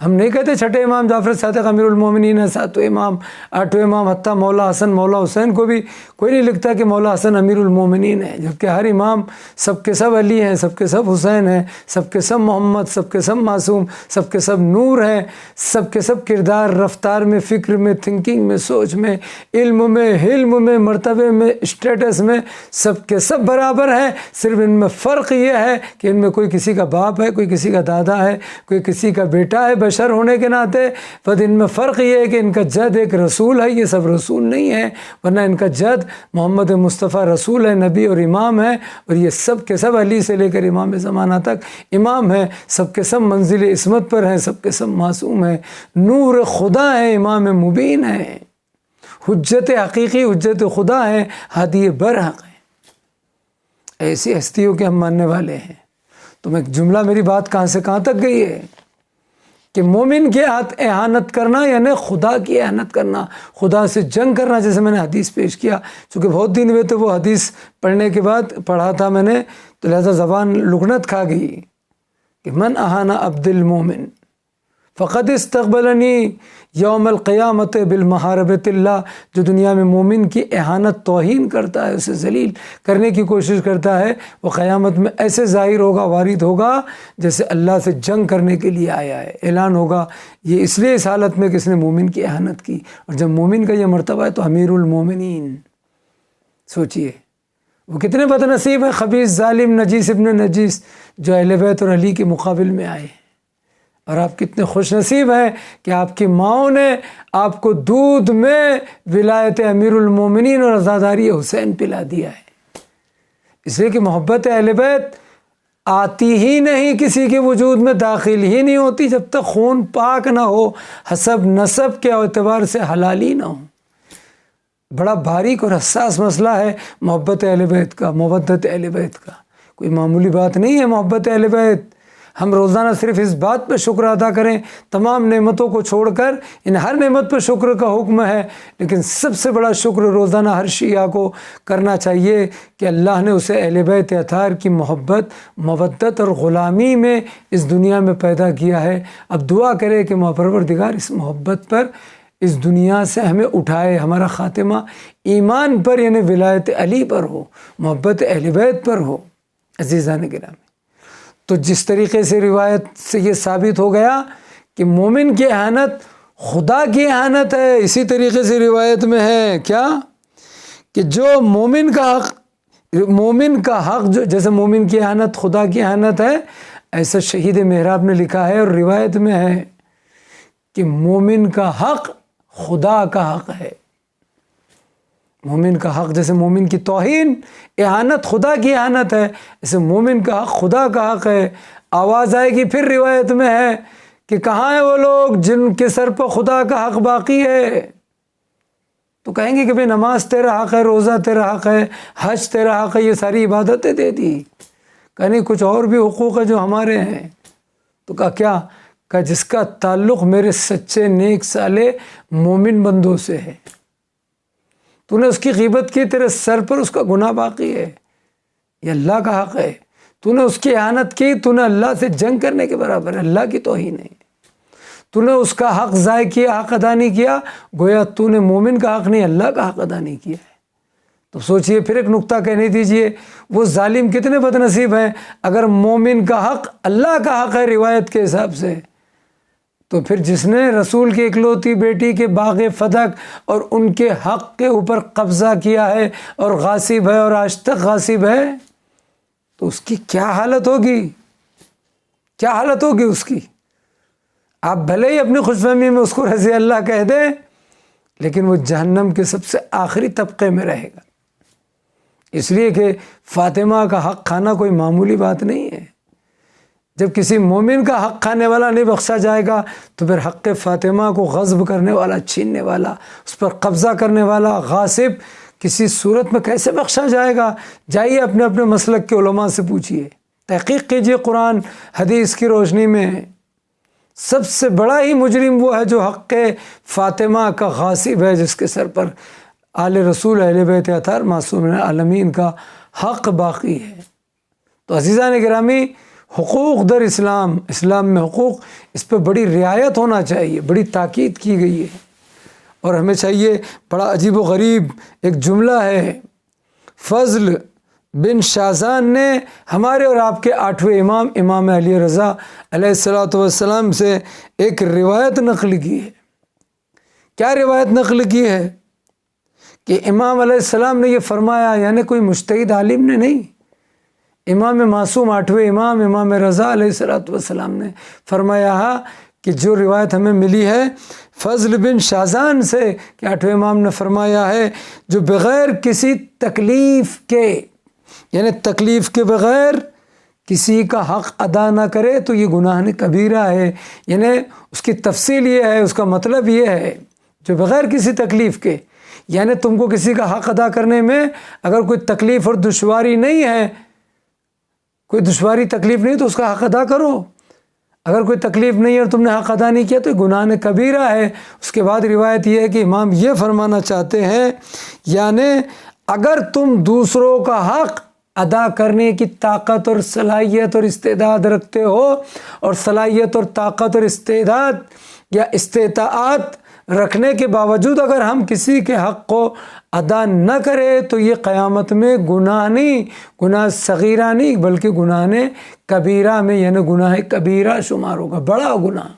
ہم نہیں کہتے چھٹے امام جعفر صادق امیر المومنین ہے، 7ویں امام، 8ویں امام، حتیٰ مولا حسن مولا حسین کو بھی کوئی نہیں لکھتا کہ مولا حسن امیر المومنین ہے، جبکہ ہر امام سب کے سب علی ہیں، سب کے سب حسین ہیں، سب کے سب محمد، سب کے سب معصوم، سب کے سب نور ہیں، سب کے سب کردار رفتار میں، فکر میں، تھنکنگ میں، سوچ میں، علم میں، حلم میں، مرتبے میں، اسٹیٹس میں سب کے سب برابر ہیں۔ صرف ان میں فرق یہ ہے کہ ان میں کوئی کسی کا باپ ہے، کوئی کسی کا دادا ہے، کوئی کسی کا بیٹا ہے بشر ہونے کے ناطے، پر ان میں فرق یہ ہے کہ ان کا جد ایک رسول ہے، یہ سب رسول نہیں ہے، ورنہ ان کا جد محمد مصطفیٰ رسول ہے، نبی اور امام ہے، اور یہ سب کے سب علی سے لے کر امام زمانہ تک امام ہیں، سب کے سب منزل عصمت پر ہیں، سب کے سب معصوم ہیں، نور خدا ہیں، امام مبین ہیں، حجت حقیقی، حجت خدا ہیں، ہادی برحق ہیں۔ ایسی ہستیوں کے ہم ماننے والے ہیں۔ تو میں جملہ، میری بات کہاں سے کہاں تک گئی ہے کہ مومن کی اہانت کرنا یعنی خدا کی اہانت کرنا، خدا سے جنگ کرنا، جیسے میں نے حدیث پیش کیا، چونکہ بہت دن ہوئے تو وہ حدیث پڑھنے کے بعد پڑھا تھا میں نے، تو لہذا زبان لکنت کھا گئی کہ من اہانا عبد المومن فقد استقبلنی یوم القیامت بالمحاربۃ اللہ، جو دنیا میں مومن کی اہانت توہین کرتا ہے، اسے ذلیل کرنے کی کوشش کرتا ہے، وہ قیامت میں ایسے ظاہر ہوگا، وارد ہوگا جیسے اللہ سے جنگ کرنے کے لیے آیا ہے۔ اعلان ہوگا یہ اس لیے اس حالت میں کہ اس نے مومن کی اہانت کی، اور جب مومن کا یہ مرتبہ ہے تو امیر المومنین، سوچئے وہ کتنے بد نصیب ہیں، خبیث ظالم نجیس ابن نجیس، جو اہل بیت اور علی کے مقابل میں آئے۔ اور آپ کتنے خوش نصیب ہیں کہ آپ کی ماؤں نے آپ کو دودھ میں ولایت امیر المومنین اور عزاداری حسین پلا دیا ہے، اس لیے کہ محبت اہل بیت آتی ہی نہیں، کسی کے وجود میں داخل ہی نہیں ہوتی جب تک خون پاک نہ ہو، حسب نسب کے اعتبار سے حلالی نہ ہو۔ بڑا باریک اور حساس مسئلہ ہے محبت اہل بیت کا، مودت اہل بیت کا، کوئی معمولی بات نہیں ہے محبت اہل بیت۔ ہم روزانہ صرف اس بات پہ شکر ادا کریں، تمام نعمتوں کو چھوڑ کر ان ہر نعمت پہ شکر کا حکم ہے، لیکن سب سے بڑا شکر روزانہ ہر شیعہ کو کرنا چاہیے کہ اللہ نے اسے اہل بیت اطہار کی محبت، مودت اور غلامی میں اس دنیا میں پیدا کیا ہے۔ اب دعا کرے کہ پروردگار اس محبت پر اس دنیا سے ہمیں اٹھائے، ہمارا خاتمہ ایمان پر یعنی ولایت علی پر ہو، محبت اہل بیت پر ہو۔ عزیزان گرامی، تو جس طریقے سے روایت سے یہ ثابت ہو گیا کہ مومن کی اہانت خدا کی اہانت ہے، اسی طریقے سے روایت میں ہے کیا کہ جو مومن کا حق جو جیسے مومن کی اہانت خدا کی اہانت ہے، ایسا شہید محراب نے لکھا ہے، اور روایت میں ہے کہ مومن کا حق خدا کا حق ہے۔ مومن کا حق، جیسے مومن کی توہین اہانت، خدا کی اہانت ہے، ایسے مومن کا حق خدا کا حق ہے۔ آواز آئے گی پھر روایت میں ہے کہ کہاں ہیں وہ لوگ جن کے سر پر خدا کا حق باقی ہے؟ تو کہیں گے کہ بھئی نماز تیرا حق ہے، روزہ تیرا حق ہے، حج تیرا حق ہے، یہ ساری عبادتیں دے دی، کہ نہیں کچھ اور بھی حقوق ہے جو ہمارے ہیں۔ تو کہا کیا؟ کہ جس کا تعلق میرے سچے نیک صالح مومن بندوں سے ہے، تو نے اس کی غیبت کی، تیرے سر پر اس کا گناہ باقی ہے، یہ اللہ کا حق ہے۔ تو نے اس کی اہانت کی، تو نے اللہ سے جنگ کرنے کے برابر ہے، اللہ کی توہین ہے۔ تو نے اس کا حق ضائع کیا، حق ادا نہیں کیا، گویا تو نے مومن کا حق نہیں، اللہ کا حق ادا نہیں کیا ہے۔ تو سوچئے، پھر ایک نقطہ کہنے دیجئے، وہ ظالم کتنے بد نصیب ہیں۔ اگر مومن کا حق اللہ کا حق ہے روایت کے حساب سے، تو پھر جس نے رسول کی اکلوتی بیٹی کے باغ فدق اور ان کے حق کے اوپر قبضہ کیا ہے اور غاصب ہے اور آج تک غاصب ہے، تو اس کی کیا حالت ہوگی؟ کیا حالت ہوگی اس کی؟ آپ بھلے ہی اپنی خوش فہمی میں اس کو رضی اللہ کہہ دیں، لیکن وہ جہنم کے سب سے آخری طبقے میں رہے گا، اس لیے کہ فاطمہ کا حق کھانا کوئی معمولی بات نہیں ہے۔ جب کسی مومن کا حق کھانے والا نہیں بخشا جائے گا، تو پھر حق فاطمہ کو غصب کرنے والا، چھیننے والا، اس پر قبضہ کرنے والا، غاصب کسی صورت میں کیسے بخشا جائے گا؟ جائیے اپنے اپنے مسلک کے علماء سے پوچھئے، تحقیق کیجئے قرآن حدیث کی روشنی میں۔ سب سے بڑا ہی مجرم وہ ہے جو حق فاطمہ کا غاصب ہے، جس کے سر پر آل رسول اہل بیت اطہار معصومین عالمین کا حق باقی ہے۔ تو عزیزان گرامی، حقوق در اسلام میں حقوق، اس پہ بڑی رعایت ہونا چاہیے، بڑی تاکید کی گئی ہے۔ اور ہمیں چاہیے، بڑا عجیب و غریب ایک جملہ ہے، فضل بن شازان نے ہمارے اور آپ کے 8ویں امام امام علی رضا علیہ السلام سے ایک روایت نقل کی ہے۔ کیا روایت نقل کی ہے؟ کہ امام علیہ السلام نے یہ فرمایا، یعنی کوئی مجتہد عالم نے نہیں، امام معصوم 8ویں امام امام رضا علیہ السلام نے فرمایا کہ جو روایت ہمیں ملی ہے فضل بن شازان سے، کہ 8ویں امام نے فرمایا ہے، جو بغیر کسی تکلیف کے، یعنی تکلیف کے بغیر کسی کا حق ادا نہ کرے تو یہ گناہ کبیرہ ہے۔ یعنی اس کی تفصیل یہ ہے، اس کا مطلب یہ ہے، جو بغیر کسی تکلیف کے، یعنی تم کو کسی کا حق ادا کرنے میں اگر کوئی تکلیف اور دشواری نہیں ہے، کوئی دشواری تکلیف نہیں تو اس کا حق ادا کرو۔ اگر کوئی تکلیف نہیں ہے اور تم نے حق ادا نہیں کیا تو یہ گناہ کبیرہ ہے۔ اس کے بعد روایت یہ ہے کہ امام یہ فرمانا چاہتے ہیں، یعنی اگر تم دوسروں کا حق ادا کرنے کی طاقت اور صلاحیت اور استعداد رکھتے ہو، اور صلاحیت اور طاقت اور استعداد یا استطاعت رکھنے کے باوجود اگر ہم کسی کے حق کو ادا نہ کرے تو یہ قیامت میں گناہ نہیں، گناہ صغیرہ نہیں، بلکہ گناہ کبیرہ میں، یعنی گناہ کبیرہ شمار ہوگا، بڑا گناہ۔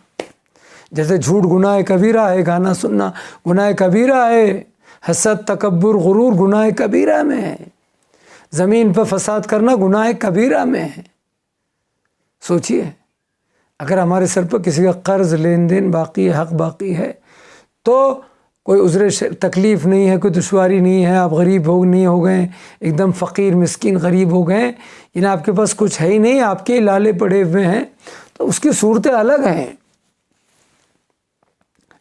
جیسے جھوٹ گناہ کبیرہ ہے، گانا سننا گناہ کبیرہ ہے، حسد تکبر غرور گناہ کبیرہ میں ہے، زمین پر فساد کرنا گناہ کبیرہ میں ہے۔ سوچئے، اگر ہمارے سر پر کسی کا قرض لین دین باقی ہے، حق باقی ہے، تو کوئی عذر تکلیف نہیں ہے، کوئی دشواری نہیں ہے، آپ غریب نہیں ہو گئے، ایک دم فقیر مسکین غریب ہو گئے، یعنی آپ کے پاس کچھ ہے ہی نہیں، آپ کے لالے پڑے ہوئے ہیں، تو اس کی صورتیں الگ ہیں۔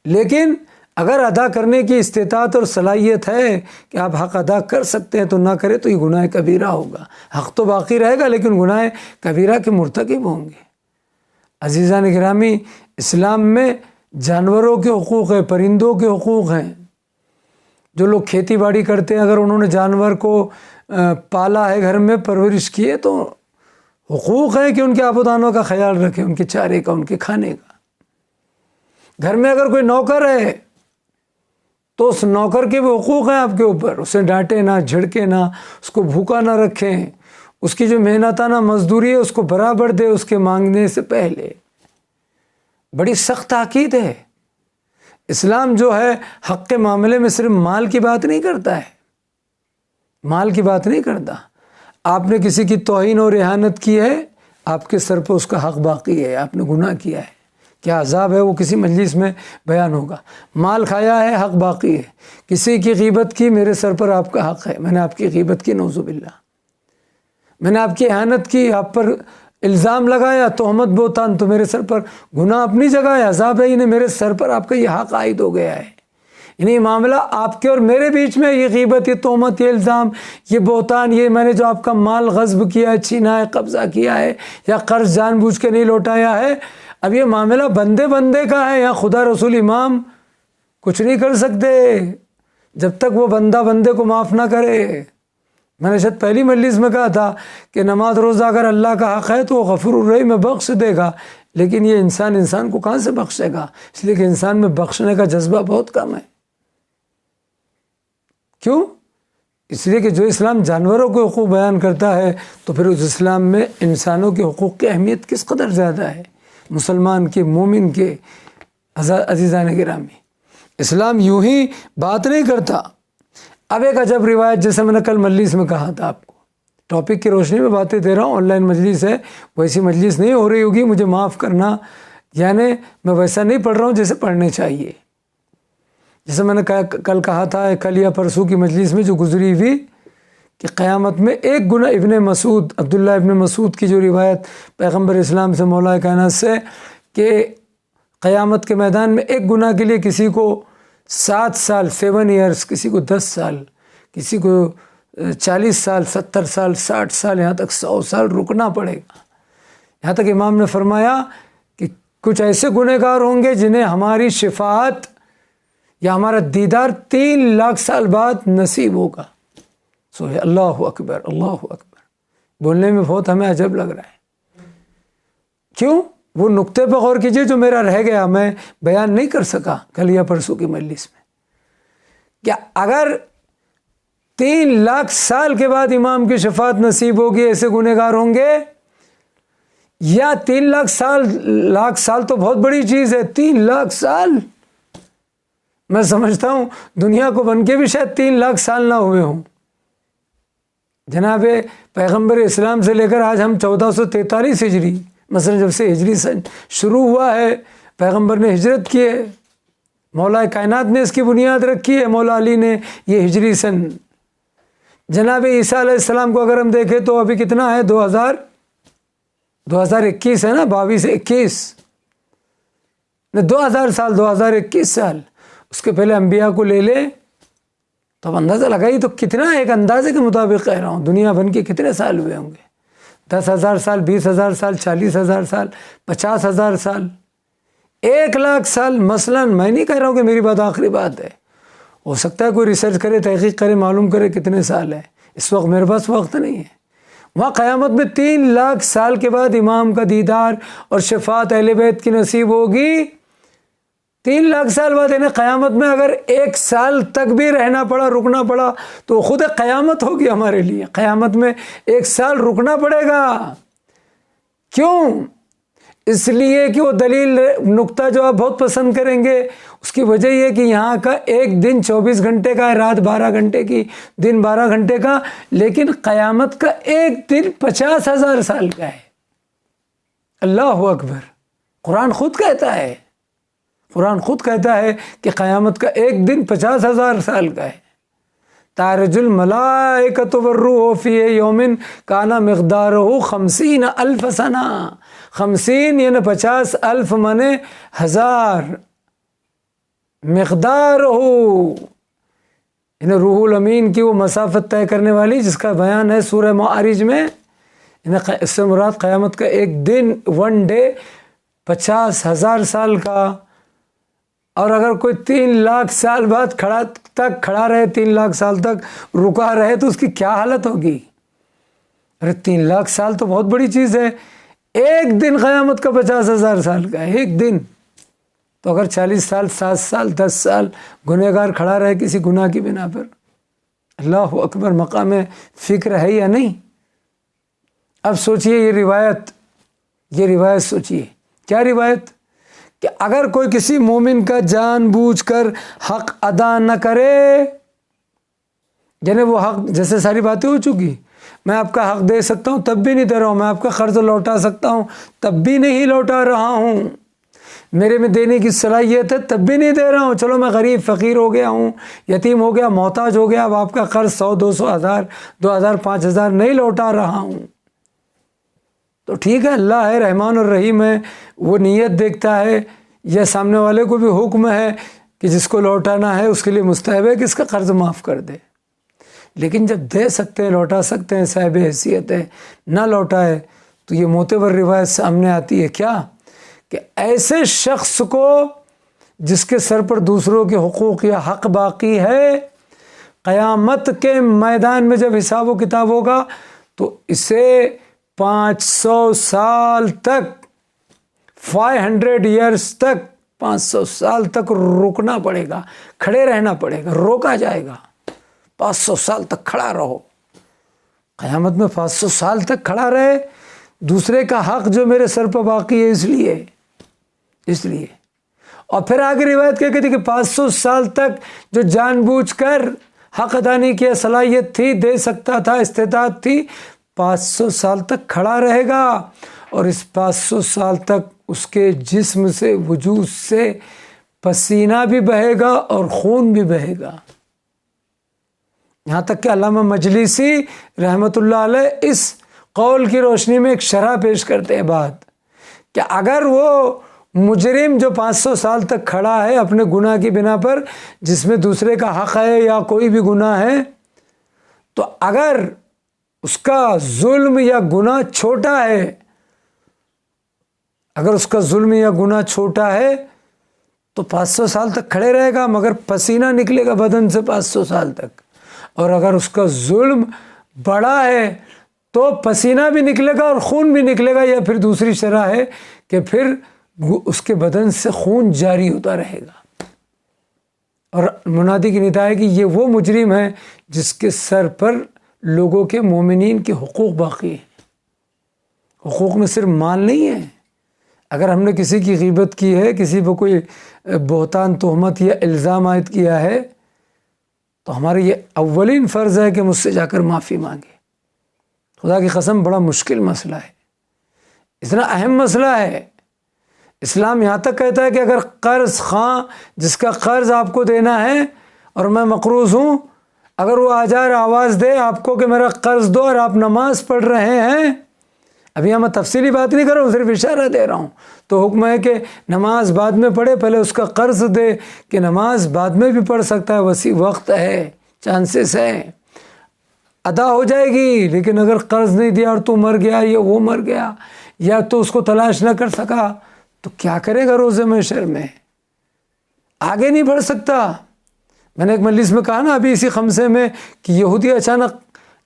لیکن اگر ادا کرنے کی استطاعت اور صلاحیت ہے کہ آپ حق ادا کر سکتے ہیں تو نہ کرے تو یہ گناہ کبیرہ ہوگا۔ حق تو باقی رہے گا لیکن گناہ کبیرہ کے مرتکب ہوں گے۔ عزیزان گرامی، اسلام میں جانوروں کے حقوق ہیں، پرندوں کے حقوق ہیں۔ جو لوگ کھیتی باڑی کرتے ہیں، اگر انہوں نے جانور کو پالا ہے، گھر میں پرورش کی ہے، تو حقوق ہے کہ ان کے آب و دانوں کا خیال رکھیں، ان کے چارے کا، ان کے کھانے کا۔ گھر میں اگر کوئی نوکر ہے تو اس نوکر کے بھی حقوق ہیں آپ کے اوپر، اسے ڈانٹے نہ، جھڑکے نہ، اس کو بھوکا نہ رکھیں، اس کی جو محنتانہ مزدوری ہے اس کو برابر دے اس کے مانگنے سے پہلے۔ بڑی سخت تاکید ہے۔ اسلام جو ہے حق کے معاملے میں صرف مال کی بات نہیں کرتا ہے، مال کی بات نہیں کرتا۔ آپ نے کسی کی توہین اور اہانت کی ہے، آپ کے سر پر اس کا حق باقی ہے، آپ نے گناہ کیا ہے، کیا عذاب ہے وہ کسی مجلس میں بیان ہوگا۔ مال کھایا ہے، حق باقی ہے، کسی کی غیبت کی، میرے سر پر آپ کا حق ہے، میں نے آپ کی غیبت کی، نعوذ باللہ، میں نے آپ کی اہانت کی، آپ پر الزام لگایا، تہمت بہتان، تو میرے سر پر گناہ اپنی جگہ ہے، عذاب ہے، انہیں میرے سر پر آپ کا یہ حق عائد ہو گیا ہے، یعنی معاملہ آپ کے اور میرے بیچ میں، یہ غیبت، یہ تہمت، یہ الزام، یہ بہتان، یہ میں نے جو آپ کا مال غصب کیا ہے، چھینا ہے، قبضہ کیا ہے، یا قرض جان بوجھ کے نہیں لوٹایا ہے، اب یہ معاملہ بندے بندے کا ہے، یا خدا رسول امام کچھ نہیں کر سکتے جب تک وہ بندہ بندے کو معاف نہ کرے۔ میں نے شاید پہلی مجلس میں کہا تھا کہ نماز روزہ اگر اللہ کا حق ہے تو وہ غفور الرحیم میں بخش دے گا، لیکن یہ انسان کو کہاں سے بخشے گا؟ اس لیے کہ انسان میں بخشنے کا جذبہ بہت کم ہے۔ کیوں؟ اس لیے کہ جو اسلام جانوروں کے حقوق بیان کرتا ہے تو پھر اس اسلام میں انسانوں کے حقوق کی اہمیت کس قدر زیادہ ہے، مسلمان کے، مومن کے۔ عزیزان گرامی، اسلام یوں ہی بات نہیں کرتا۔ اب ایک عجب روایت، جیسے میں نے کل مجلس میں کہا تھا، آپ کو ٹاپک کی روشنی میں باتیں دے رہا ہوں، آن لائن مجلس ہے، ویسی مجلس نہیں ہو رہی ہوگی، مجھے معاف کرنا، یعنی میں ویسا نہیں پڑھ رہا ہوں جیسے پڑھنے چاہیے۔ جیسے میں نے کل کہا تھا، کل یا پرسوں کی مجلس میں جو گزری ہوئی، کہ قیامت میں ایک گناہ، ابن مسعود، عبداللہ ابن مسعود کی جو روایت پیغمبر اسلام سے، مولا کائنات سے، کہ قیامت کے میدان میں ایک گناہ کے لیے کسی کو 7 سال 7 ایئرس، کسی کو 10 سال، کسی کو 40 سال، 70 سال، 60 سال، یہاں تک 100 سال رکنا پڑے گا۔ یہاں تک امام نے فرمایا کہ کچھ ایسے گنہگار ہوں گے جنہیں ہماری شفاعت یا ہمارا دیدار 3 لاکھ سال بعد نصیب ہوگا۔ اللہ اکبر، اللہ اکبر، بولنے میں بہت ہمیں عجب لگ رہا ہے۔ کیوں؟ وہ نقطے پہ غور کیجئے جو میرا رہ گیا، میں بیان نہیں کر سکا کل یا پرسوں کی مجلس میں، کہ اگر 3 لاکھ سال کے بعد امام کی شفاعت نصیب ہوگی، ایسے گنہگار ہوں گے، یا 3 لاکھ سال تو بہت بڑی چیز ہے، 3 لاکھ سال، میں سمجھتا ہوں دنیا کو بن کے بھی شاید 3 لاکھ سال نہ ہوئے ہوں۔ جناب پیغمبر اسلام سے لے کر آج ہم 1443 ہجری، مثلا جب سے ہجری سن شروع ہوا ہے، پیغمبر نے ہجرت کی ہے، مولا کائنات نے اس کی بنیاد رکھی ہے، مولا علی نے یہ ہجری سن۔ جناب عیسیٰ علیہ السلام کو اگر ہم دیکھیں تو ابھی کتنا ہے، 2021 ہے نا، 22 سے 21، 2000 سال، 2021 سال، اس کے پہلے انبیاء کو لے لے تو اب اندازہ لگائی تو کتنا، ایک اندازے کے مطابق کہہ رہا ہوں، دنیا بن کے کتنے سال ہوئے ہوں گے؟ 10,000 سال، 20,000 سال، 40,000 سال، 50,000 سال، 1 لاکھ سال۔ مثلا میں نہیں کہہ رہا ہوں کہ میری بات آخری بات ہے، ہو سکتا ہے کوئی ریسرچ کرے، تحقیق کرے، معلوم کرے کتنے سال ہے، اس وقت میرے پاس وقت نہیں ہے۔ وہاں قیامت میں 3 لاکھ سال کے بعد امام کا دیدار اور شفاعت اہل بیت کی نصیب ہوگی۔ 3 لاکھ سال بعد، یعنی قیامت میں اگر 1 سال تک بھی رہنا پڑا، رکنا پڑا، تو خود قیامت ہوگی ہمارے لیے۔ قیامت میں 1 سال رکنا پڑے گا۔ کیوں؟ اس لیے کہ وہ دلیل، نقطہ جو آپ بہت پسند کریں گے، اس کی وجہ یہ کہ یہاں کا ایک دن 24 گھنٹے کا ہے، رات 12 گھنٹے کی، دن 12 گھنٹے کا، لیکن قیامت کا ایک دن 50,000 سال کا ہے۔ اللہ اکبر! قرآن خود کہتا ہے، قرآن خود کہتا ہے کہ قیامت کا ایک دن 50,000 سال کا ہے۔ تعرج الملائکۃ والروح فی یوم کان مقدارہ 50,000 سنہ۔ 50 یعنی 50,000 مانے 1000، مقدارہ یعنی روح الامین کی وہ مسافت طے کرنے والی، جس کا بیان ہے سورہ معارج میں، یعنی اس سے مراد قیامت کا ایک دن، 1 ڈے 50,000 سال کا۔ اور اگر کوئی 3 لاکھ سال بعد کھڑا رہے، 3 لاکھ سال تک رکا رہے، تو اس کی کیا حالت ہوگی؟ ارے 3 لاکھ سال تو بہت بڑی چیز ہے، ایک دن قیامت کا 50,000 سال کا ہے، ایک دن۔ تو اگر 40 سال، 7 سال، 10 سال گنہگار کھڑا رہے کسی گناہ کی بنا پر، اللہ اکبر، مقام فکر ہے یا نہیں؟ اب سوچئے یہ روایت سوچئے، کیا روایت؟ کہ اگر کوئی کسی مومن کا جان بوجھ کر حق ادا نہ کرے، یعنی وہ حق، جیسے ساری باتیں ہو چکی، میں آپ کا حق دے سکتا ہوں تب بھی نہیں دے رہا ہوں، میں آپ کا قرض لوٹا سکتا ہوں تب بھی نہیں لوٹا رہا ہوں، میرے میں دینے کی صلاحیت ہے تب بھی نہیں دے رہا ہوں، چلو میں غریب فقیر ہو گیا ہوں، یتیم ہو گیا، محتاج ہو گیا، اب آپ کا قرض 100 200 ہزار 2000 5000 نہیں لوٹا رہا ہوں، تو ٹھیک ہے، اللہ ہے رحمان الرحیم ہے، وہ نیت دیکھتا ہے، یا سامنے والے کو بھی حکم ہے کہ جس کو لوٹانا ہے اس کے لیے مستحب ہے کہ اس کا قرض معاف کر دے۔ لیکن جب دے سکتے ہیں، لوٹا سکتے ہیں، صاحب حیثیت ہے، نہ لوٹائے، تو یہ معتبر روایت سامنے آتی ہے کیا کہ ایسے شخص کو جس کے سر پر دوسروں کے حقوق یا حق باقی ہے، قیامت کے میدان میں جب حساب و کتاب ہوگا تو اسے 500 سال تک 500 ایئرس تک 500 سال تک رکنا پڑے گا، کھڑے رہنا پڑے گا، روکا جائے گا، 500 سال تک کھڑا رہو۔ قیامت میں 500 سال تک کھڑا رہے، دوسرے کا حق جو میرے سر پر باقی ہے اس لیے اور پھر آگے روایت کیا کہتی کہ 500 سال تک جو جان بوجھ کر حق ادا نہیں کیا، صلاحیت تھی، دے سکتا تھا، استطاعت تھی، 500 سال تک کھڑا رہے گا، اور اس 500 سال تک اس کے جسم سے، وجود سے پسینہ بھی بہے گا اور خون بھی بہے گا۔ یہاں تک کہ علامہ مجلسی رحمۃ اللہ علیہ اس قول کی روشنی میں ایک شرح پیش کرتے ہیں بات کہ اگر وہ مجرم جو 500 سال تک کھڑا ہے اپنے گناہ کی بنا پر، جس میں دوسرے کا حق ہے یا کوئی بھی گناہ ہے، تو اگر اس کا ظلم یا گناہ چھوٹا ہے، اگر اس کا ظلم یا گناہ چھوٹا ہے تو 500 سال تک کھڑے رہے گا، مگر پسینہ نکلے گا بدن سے 500 سال تک، اور اگر اس کا ظلم بڑا ہے تو پسینہ بھی نکلے گا اور خون بھی نکلے گا، یا پھر دوسری شرح ہے کہ پھر اس کے بدن سے خون جاری ہوتا رہے گا۔ اور منادی کی ندا ہے کہ یہ وہ مجرم ہے جس کے سر پر لوگوں کے، مومنین کے حقوق باقی ہیں۔ حقوق میں صرف مال نہیں ہے، اگر ہم نے کسی کی غیبت کی ہے، کسی پہ کوئی بہتان تہمت یا الزام عائد کیا ہے، تو ہمارا یہ اولین فرض ہے کہ مجھ سے جا کر معافی مانگے۔ خدا کی قسم بڑا مشکل مسئلہ ہے، اتنا اہم مسئلہ ہے۔ اسلام یہاں تک کہتا ہے کہ اگر قرض خواہ جس کا قرض آپ کو دینا ہے اور میں مقروض ہوں، اگر وہ آ جائے آواز دے آپ کو کہ میرا قرض دو، اور آپ نماز پڑھ رہے ہیں، ابھی میں تفصیلی بات نہیں کر رہا ہوں، صرف اشارہ دے رہا ہوں، تو حکم ہے کہ نماز بعد میں پڑھے، پہلے اس کا قرض دے، کہ نماز بعد میں بھی پڑھ سکتا ہے، وسیع وقت ہے، چانسز ہے، ادا ہو جائے گی۔ لیکن اگر قرض نہیں دیا اور تو مر گیا یا وہ مر گیا یا تو اس کو تلاش نہ کر سکا، تو کیا کرے گا روز محشر میں؟ آگے نہیں بڑھ سکتا۔ میں نے ایک مجلس میں کہا نا ابھی اسی خمسے میں کہ یہودی اچانک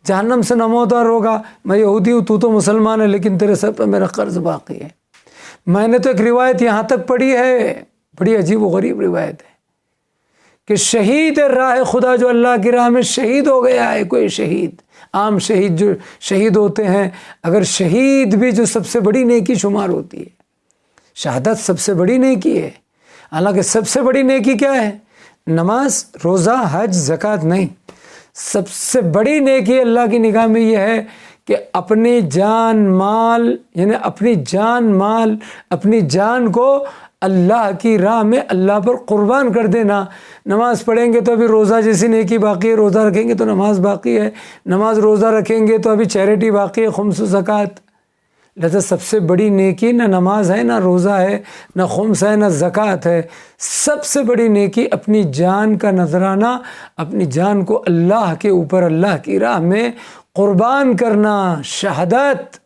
جہنم سے نمودار ہوگا، میں یہودی ہوں، تو مسلمان ہے، لیکن تیرے سر پہ میرا قرض باقی ہے۔ میں نے تو ایک روایت یہاں تک پڑھی ہے، بڑی عجیب و غریب روایت ہے، کہ شہید راہ خدا جو اللہ کی راہ میں شہید ہو گیا ہے، کوئی شہید، عام شہید جو شہید ہوتے ہیں، اگر شہید بھی جو سب سے بڑی نیکی شمار ہوتی ہے، شہادت سب سے بڑی نیکی ہے، حالانکہ سب سے بڑی نیکی کیا ہے؟ نماز، روزہ، حج، زکوٰۃ نہیں، سب سے بڑی نیکی اللہ کی نگاہ میں یہ ہے کہ اپنی جان مال، یعنی اپنی جان کو اللہ کی راہ میں اللہ پر قربان کر دینا۔ نماز پڑھیں گے تو ابھی روزہ جیسی نیکی باقی ہے، روزہ رکھیں گے تو نماز باقی ہے، نماز روزہ رکھیں گے تو ابھی چیریٹی باقی ہے، خمس و زکوٰۃ۔ لہذا سب سے بڑی نیکی نہ نماز ہے، نہ روزہ ہے، نہ خمس ہے، نہ زکوٰۃ ہے۔ سب سے بڑی نیکی اپنی جان کا نذرانہ، اپنی جان کو اللہ کے اوپر، اللہ کی راہ میں قربان کرنا، شہادت۔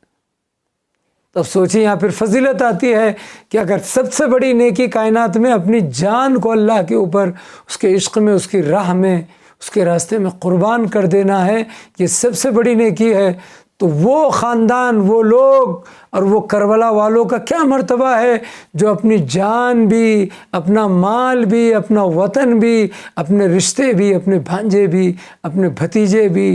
تب سوچیں یہاں پھر فضیلت آتی ہے کہ اگر سب سے بڑی نیکی کائنات میں اپنی جان کو اللہ کے اوپر، اس کے عشق میں، اس کی راہ میں، اس کے راستے میں قربان کر دینا ہے، یہ سب سے بڑی نیکی ہے، تو وہ خاندان، وہ لوگ اور وہ کربلا والوں کا کیا مرتبہ ہے جو اپنی جان بھی، اپنا مال بھی، اپنا وطن بھی، اپنے رشتے بھی، اپنے بھانجے بھی، اپنے بھتیجے بھی،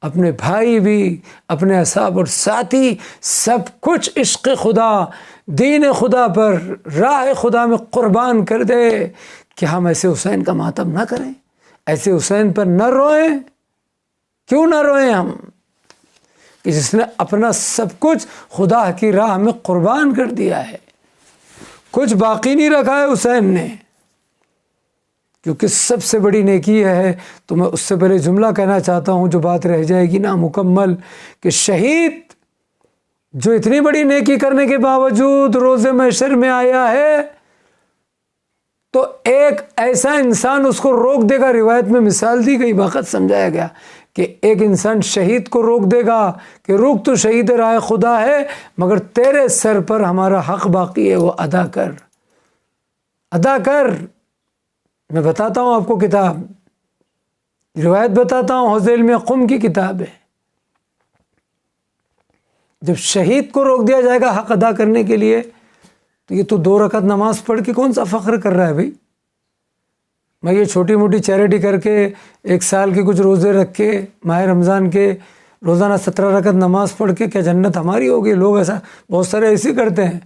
اپنے بھائی بھی، اپنے اصحاب اور ساتھی، سب کچھ عشق خدا، دین خدا پر، راہ خدا میں قربان کر دے۔ کہ ہم ایسے حسین کا ماتم نہ کریں، ایسے حسین پر نہ روئیں؟ کیوں نہ روئیں ہم کہ جس نے اپنا سب کچھ خدا کی راہ میں قربان کر دیا ہے؟ کچھ باقی نہیں رکھا ہے حسین نے، کیونکہ سب سے بڑی نیکی ہے۔ تو میں اس سے پہلے جملہ کہنا چاہتا ہوں جو بات رہ جائے گی نامکمل، کہ شہید جو اتنی بڑی نیکی کرنے کے باوجود روز محشر میں آیا ہے، تو ایک ایسا انسان اس کو روک دے گا۔ روایت میں مثال دی گئی، وقت سمجھایا گیا کہ ایک انسان شہید کو روک دے گا کہ روک تو شہید راہ خدا ہے، مگر تیرے سر پر ہمارا حق باقی ہے، وہ ادا کر، ادا کر۔ میں بتاتا ہوں آپ کو کتاب، روایت بتاتا ہوں، حوض علم قم کی کتاب ہے۔ جب شہید کو روک دیا جائے گا حق ادا کرنے کے لیے، تو یہ تو 2 رکعت نماز پڑھ کے کون سا فخر کر رہا ہے بھائی؟ میں یہ چھوٹی موٹی چیریٹی کر کے 1 سال کے کچھ روزے رکھ کے ماہ رمضان کے روزانہ 17 رکعت نماز پڑھ کے کیا جنت ہماری ہوگی؟ لوگ ایسا بہت سارے ایسے کرتے ہیں،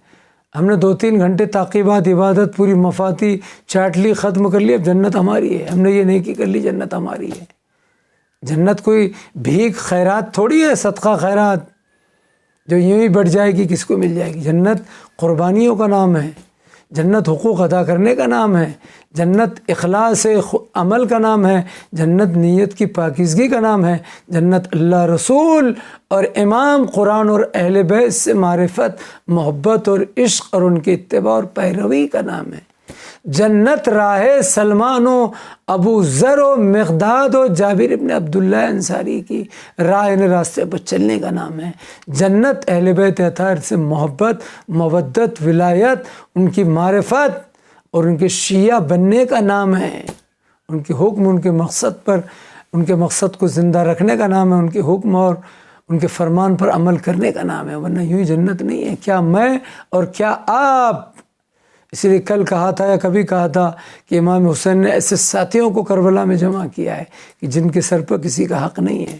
ہم نے 2-3 گھنٹے تعقیبات عبادت پوری مفاتی چاٹ لی، ختم کر لی، اب جنت ہماری ہے، ہم نے یہ نیکی کر لی، جنت ہماری ہے۔ جنت کوئی بھیک خیرات تھوڑی ہے، صدقہ خیرات جو یوں ہی بڑھ جائے گی کس کو مل جائے گی۔ جنت قربانیوں کا نام ہے، جنت حقوق ادا کرنے کا نام ہے، جنت اخلاص عمل کا نام ہے، جنت نیت کی پاکیزگی کا نام ہے، جنت اللہ رسول اور امام قرآن اور اہل بیت سے معرفت، محبت اور عشق اور ان کے اتباع اور پیروی کا نام ہے۔ جنت راہ سلمان و ابو ذر و مقداد و جابر ابن عبداللہ انصاری کی راہ راستے پر چلنے کا نام ہے۔ جنت اہل بیت اطہار سے محبت، مودت، ولایت، ان کی معرفت اور ان کے شیعہ بننے کا نام ہے۔ ان کے حکم، ان کے مقصد پر، ان کے مقصد کو زندہ رکھنے کا نام ہے، ان کے حکم اور ان کے فرمان پر عمل کرنے کا نام ہے، ورنہ یوں ہی جنت نہیں ہے۔ کیا میں اور کیا آپ، اسی لیے کل کہا تھا یا کبھی کہا تھا کہ امام حسین نے ایسے ساتھیوں کو کربلا میں جمع کیا ہے کہ جن کے سر پر کسی کا حق نہیں ہے،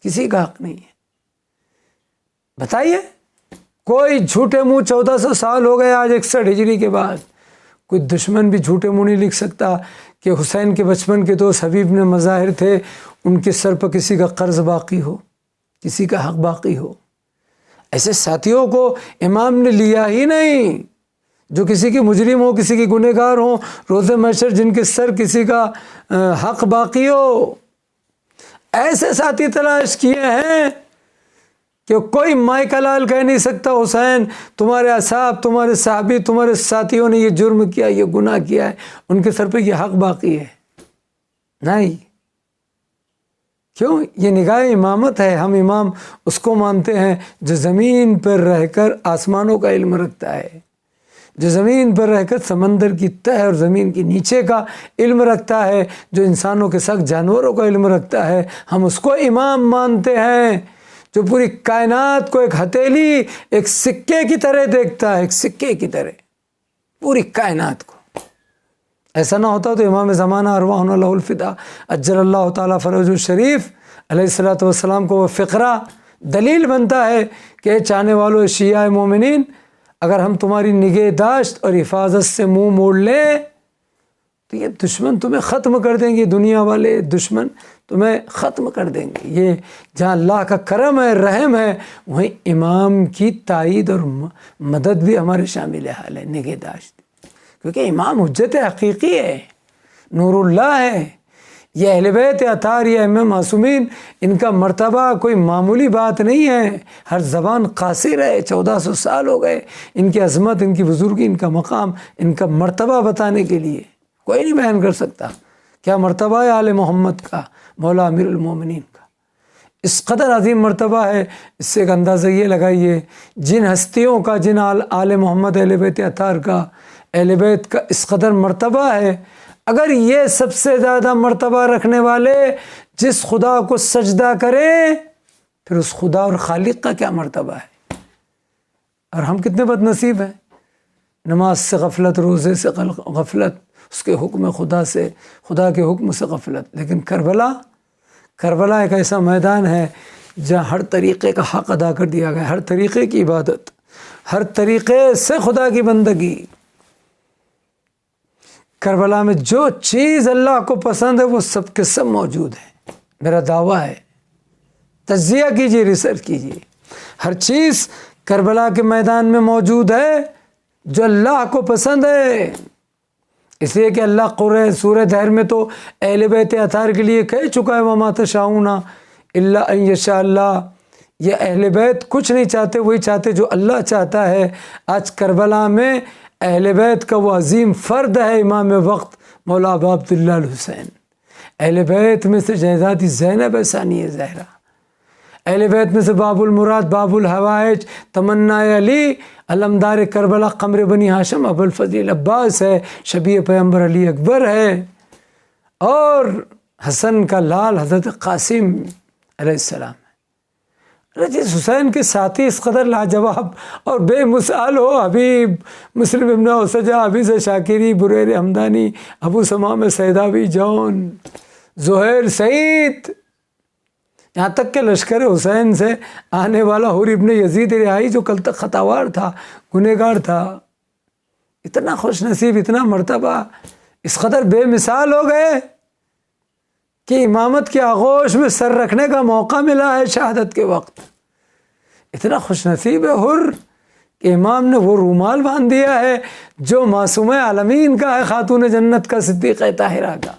کسی کا حق نہیں ہے۔ بتائیے، کوئی جھوٹے منہ 1400 سال ہو گئے آج 61 ہجری کے بعد، کوئی دشمن بھی جھوٹے منہ نہیں لکھ سکتا کہ حسین کے بچپن کے دوست حبیب نے مظاہر تھے، ان کے سر پر کسی کا قرض باقی ہو، کسی کا حق باقی ہو۔ ایسے ساتھیوں کو امام نے لیا ہی نہیں، جو کسی کے مجرم ہو، کسی کے گنہگار ہوں، روز محشر جن کے سر کسی کا حق باقی ہو۔ ایسے ساتھی تلاش کیے ہیں کہ کوئی مائکا لال کہہ نہیں سکتا حسین تمہارے اصحاب، تمہارے صحابی، تمہارے ساتھیوں نے یہ جرم کیا، یہ گناہ کیا ہے، ان کے سر پہ یہ حق باقی ہے۔ نہیں، کیوں؟ یہ نگاہ امامت ہے۔ ہم امام اس کو مانتے ہیں جو زمین پر رہ کر آسمانوں کا علم رکھتا ہے، جو زمین پر رہ کر سمندر کی تہ اور زمین کے نیچے کا علم رکھتا ہے، جو انسانوں کے ساتھ جانوروں کا علم رکھتا ہے، ہم اس کو امام مانتے ہیں۔ جو پوری کائنات کو ایک ہتھیلی، ایک سکے کی طرح دیکھتا ہے، ایک سکے کی طرح پوری کائنات کو۔ ایسا نہ ہوتا تو امام زمانہ ارواحنا لہ الفدا اجل اللہ تعالیٰ فرج الشریف علیہ الصلوۃ والسلام کو وہ فقرہ دلیل بنتا ہے کہ چاہنے والوں شیعہ مومنین، اگر ہم تمہاری نگہداشت اور حفاظت سے منہ موڑ لیں تو یہ دشمن تمہیں ختم کر دیں گے، دنیا والے دشمن تمہیں ختم کر دیں گے۔ یہ جہاں اللہ کا کرم ہے، رحم ہے، وہیں امام کی تائید اور مدد بھی ہمارے شامل حال ہے، نگہداشت، کیونکہ امام حجت حقیقی ہے، نور اللہ ہے۔ یہ اہل بیت اطہار، یہ ائمہ معصومین، ان کا مرتبہ کوئی معمولی بات نہیں ہے۔ ہر زبان قاصر ہے، 1400 سال ہو گئے ان کی عظمت، ان کی بزرگی، ان کا مقام، ان کا مرتبہ بتانے کے لیے کوئی نہیں بیان کر سکتا کیا مرتبہ ہے آل محمد کا، مولا امیر المومنین کا۔ اس قدر عظیم مرتبہ ہے، اس سے ایک اندازہ یہ لگائیے جن ہستیوں کا، جن آل محمد اہل بیت اطہار کا، اہل بیت کا اس قدر مرتبہ ہے، اگر یہ سب سے زیادہ مرتبہ رکھنے والے جس خدا کو سجدہ کریں، پھر اس خدا اور خالق کا کیا مرتبہ ہے۔ اور ہم کتنے بد نصیب ہیں، نماز سے غفلت، روزے سے غفلت، اس کے حکم خدا سے، خدا کے حکم سے غفلت۔ لیکن کربلا ایک ایسا میدان ہے جہاں ہر طریقے کا حق ادا کر دیا گیا، ہر طریقے کی عبادت، ہر طریقے سے خدا کی بندگی۔ کربلا میں جو چیز اللہ کو پسند ہے وہ سب کے سب موجود ہے، میرا دعویٰ ہے۔ تجزیہ کیجیے، ریسرچ کیجیے، ہر چیز کربلا کے میدان میں موجود ہے جو اللہ کو پسند ہے، اس لیے کہ اللہ سورہ دہر میں تو اہل بیت اطہار کے لیے کہہ چکا ہے وما تشاؤون الا ان یشاء اللہ، یہ اہل بیت کچھ نہیں چاہتے، وہی چاہتے جو اللہ چاہتا ہے۔ آج کربلا میں اہل بیت کا وہ عظیم فرد ہے امام وقت مولا ابا عبداللہ الحسین۔ اہل بیت میں سے شہزادی زینب ثانیہ زہرا، اہل بیت میں سے باب المراد، باب الحوائج، تمنا علی، علمدار کربلا قمر بنی ہاشم ابو الفضل عباس ہے، شبیہ پیغمبر علی اکبر ہے، اور حسن کا لال حضرت قاسم علیہ السلام ہے۔ جس حسین کے ساتھی اس قدر لاجواب اور بے مثال ہو، حبیب، مسلم ابن اوسجا، حفیظ شاکری، بریر حمدانی، ابو سمام سیداوی جون، زہیر سعید، یہاں تک کہ لشکر حسین سے آنے والا حور ابن یزید رہائی جو کل تک خطاوار تھا، گنہگار تھا، اتنا خوش نصیب، اتنا مرتبہ، اس قدر بے مثال ہو گئے کہ امامت کے آغوش میں سر رکھنے کا موقع ملا ہے شہادت کے وقت۔ اتنا خوش نصیب ہے حر کہ امام نے وہ رومال باندھ دیا ہے جو معصوم عالمین کا ہے، خاتون جنت کا، صدیقہ طاہرہ کا۔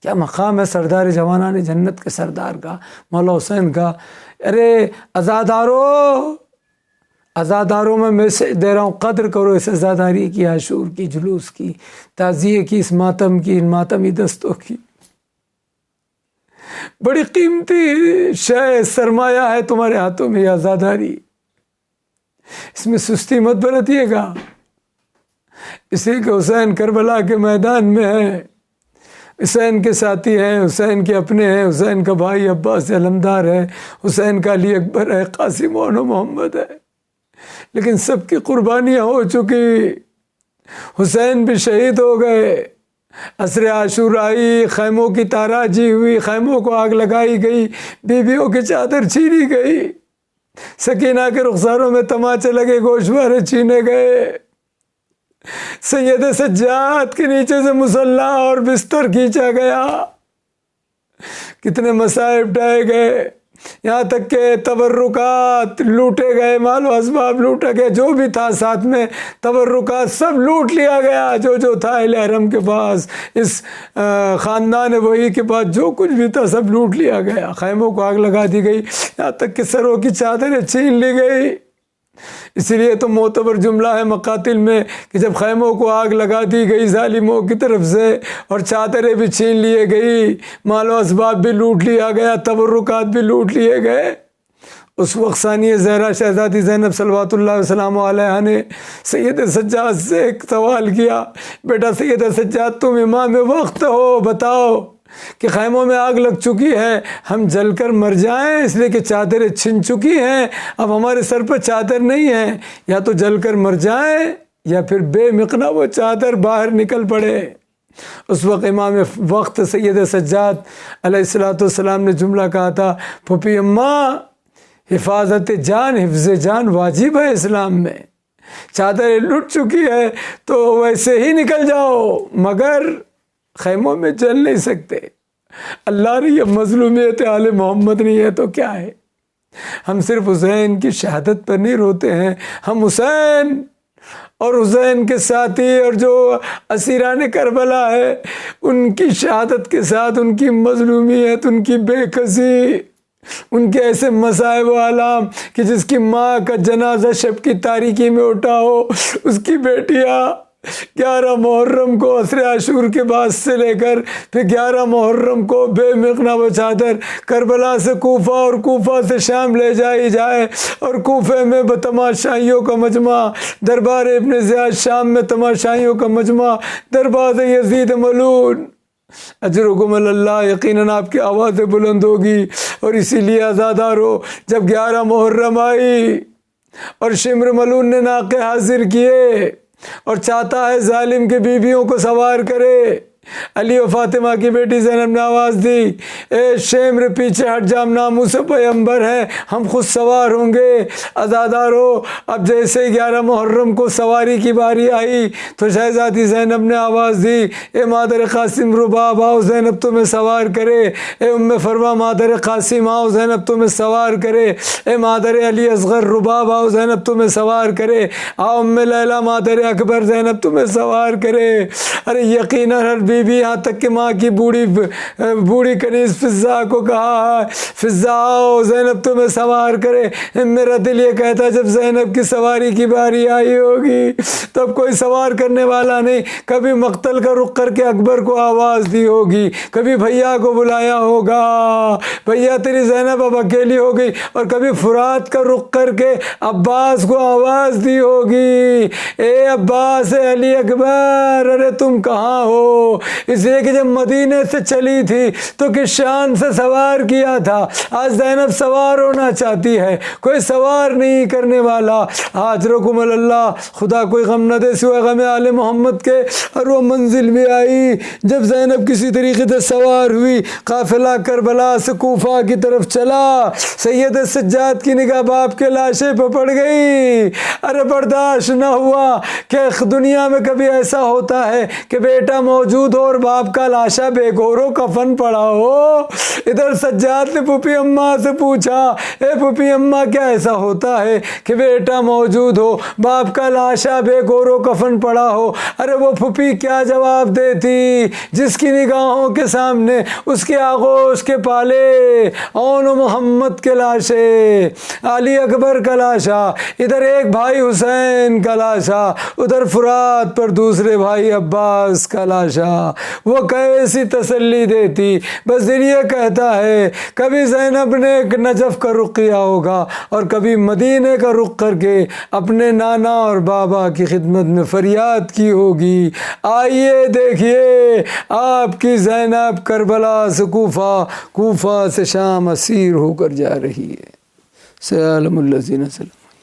کیا مقام ہے سردار جوانان جنت کے سردار کا، مولا حسین کا۔ ارے عزاداروں میں میسیج دے رہا ہوں، قدر کرو اس عزاداری کی، عاشور کی، جلوس کی، تعزیے کی، اس ماتم کی، ان ماتمی دستوں کی۔ بڑی قیمتی شے، سرمایہ ہے تمہارے ہاتھوں میں یہ عزاداری، اس میں سستی مت برتیے گا، اسی کہ حسین کربلا کے میدان میں ہے، حسین کے ساتھی ہیں، حسین کے اپنے ہیں، حسین کا بھائی عباس علمدار ہے، حسین کا علی اکبر ہے، قاسم و محمد ہے، لیکن سب کی قربانیاں ہو چکی، حسین بھی شہید ہو گئے، عصر عاشورائی، خیموں کی تاراجی ہوئی، خیموں کو آگ لگائی گئی، بیویوں کی چادر چھینی گئی، سکینہ کے رخساروں میں تماچے لگے، گوشوارے چھینے گئے، سید سجاد کے نیچے سے مصلی اور بستر کھینچا گیا، کتنے مصائب ڈھائے گئے، یہاں تک کہ تبرکات لوٹے گئے، مال و اسباب لوٹا گیا، جو بھی تھا ساتھ میں تبرکات سب لوٹ لیا گیا، جو تھا اہل حرم کے پاس، اس خاندان وحی کے پاس جو کچھ بھی تھا سب لوٹ لیا گیا، خیموں کو آگ لگا دی گئی، یہاں تک کہ سروں کی چادریں چھین لی گئی۔ اسی لیے تو معتبر جملہ ہے مقاتل میں کہ جب خیموں کو آگ لگا دی گئی ظالموں کی طرف سے اور چادریں بھی چھین لیے گئی، مال و اسباب بھی لوٹ لیا گیا، تبرکات بھی لوٹ لیے گئے، اس وقت ثانیہ زہرا شہزادی زینب صلوات اللہ وسلام علیہا نے سید سجاد سے ایک سوال کیا، بیٹا سید سجاد تم امام وقت ہو، بتاؤ کہ خیموں میں آگ لگ چکی ہے، ہم جل کر مر جائیں اس لیے کہ چادریں چھن چکی ہیں، اب ہمارے سر پر چادر نہیں ہے، یا تو جل کر مر جائیں یا پھر بے مقنا وہ چادر باہر نکل پڑے۔ اس وقت امام وقت سید سجاد علیہ السلام نے جملہ کہا تھا، پھوپھی اماں حفاظت جان، حفظ جان واجب ہے اسلام میں، چادریں لٹ چکی ہے تو ویسے ہی نکل جاؤ، مگر خیموں میں جل نہیں سکتے۔ اللہ نے یہ مظلومیت آل محمد نہیں ہے تو کیا ہے؟ ہم صرف حسین کی شہادت پر نہیں روتے ہیں، ہم حسین اور حسین کے ساتھی اور جو اسیران کربلا ہے ان کی شہادت کے ساتھ ان کی مظلومیت، ان کی بے کسی، ان کے ایسے مصائب و آلام کہ جس کی ماں کا جنازہ شب کی تاریکی میں اٹھا ہو، اس کی بیٹیاں 11 محرم کو عصر عاشور کے بعد سے لے کر پھر 11 محرم کو بے مقنا و چادر کربلا سے کوفہ اور کوفہ سے شام لے جائی جائے، اور کوفے میں تماشائیوں کا مجمع، دربار ابن زیاد شام میں تماشائیوں کا مجمع، دربار یزید ملعون، اجرکم اللہ، یقیناً آپ کی آوازیں بلند ہوگی۔ اور اسی لیے عزادارو جب 11 محرم آئی اور شمر ملعون نے ناقے حاضر کیے اور چاہتا ہے ظالم کے بیویوں کو سوار کرے، علی و فاطمہ کی بیٹی زینب نے آواز دی، اے شیمر پیچھے ہٹ جا، ناموس پیغمبر ہے، ہم خود سوار ہوں گے۔ عزادارو، اب جیسے 11 محرم کو سواری کی باری آئی تو شہزادی زینب نے آواز دی، اے مادر قاسم رباب آؤ زینب تمہیں سوار کرے، اے ام فرما مادر قاسم آؤ زینب تمہیں سوار کرے، اے مادر علی اصغر رباب آؤ زینب تمہیں سوار کرے، آؤ ام لیلا مادر اکبر زینب تمہیں سوار کرے۔ ارے یقیناً ہر بی بی، یہاں تک کہ ماں کی بوڑھی کنیز فضا کو کہا ہے، فضا آؤ زینب تمہیں سوار کرے۔ میرا دل یہ کہتا ہے جب زینب کی سواری کی باری آئی ہوگی تب کوئی سوار کرنے والا نہیں، کبھی مقتل کا رخ کر کے اکبر کو آواز دی ہوگی، کبھی بھیا کو بلایا ہوگا، بھیا تیری زینب اب اکیلی ہو گئی، اور کبھی فرات کا رخ کر کے عباس کو آواز دی ہوگی، اے عباس، اے علی اکبر، ارے تم کہاں ہو؟ اس لیے کہ جب مدینے سے چلی تھی تو کس شان سے سوار کیا تھا، آج زینب سوار ہونا چاہتی ہے، کوئی سوار نہیں کرنے والا۔ آج رکم اللہ، خدا کوئی غم نہ دے سوائے غم آل محمد کے۔ اور وہ منزل بھی آئی جب زینب کسی طریقے سے سوار ہوئی، قافلہ کربلا سے کوفہ کی طرف چلا، سید سجاد کی نگاہ باپ کے لاشے پہ پڑ گئی۔ ارے برداشت نہ ہوا کہ دنیا میں کبھی ایسا ہوتا ہے کہ بیٹا موجود ہو اور باپ کا لاشا بے گور و کفن پڑا ہو۔ ادھر سجاد نے پھوپھی اماں سے پوچھا، اے پھوپھی اماں کیا ایسا ہوتا ہے کہ بیٹا موجود ہو باپ کا لاشا بے گور و کفن پڑا ہو؟ ارے وہ پھوپھی کیا جواب دیتی جس کی نگاہوں کے سامنے اس کے آغوش کے پالے اون محمد کے لاشے، علی اکبر کا لاشا، ادھر ایک بھائی حسین کا لاشا، ادھر فرات پر دوسرے بھائی عباس کا لاشا، وہ کیسی تسلی دیتی؟ بس دل یہ کہتا ہے کبھی زینب نے نجف کا رخ کیا ہوگا اور کبھی مدینے کا رخ کر کے اپنے نانا اور بابا کی خدمت میں فریاد کی ہوگی، آئیے دیکھیے آپ کی زینب کربلا سے کوفہ، کوفہ سے شام اسیر ہو کر جا رہی ہے۔ سلام الذین سلام۔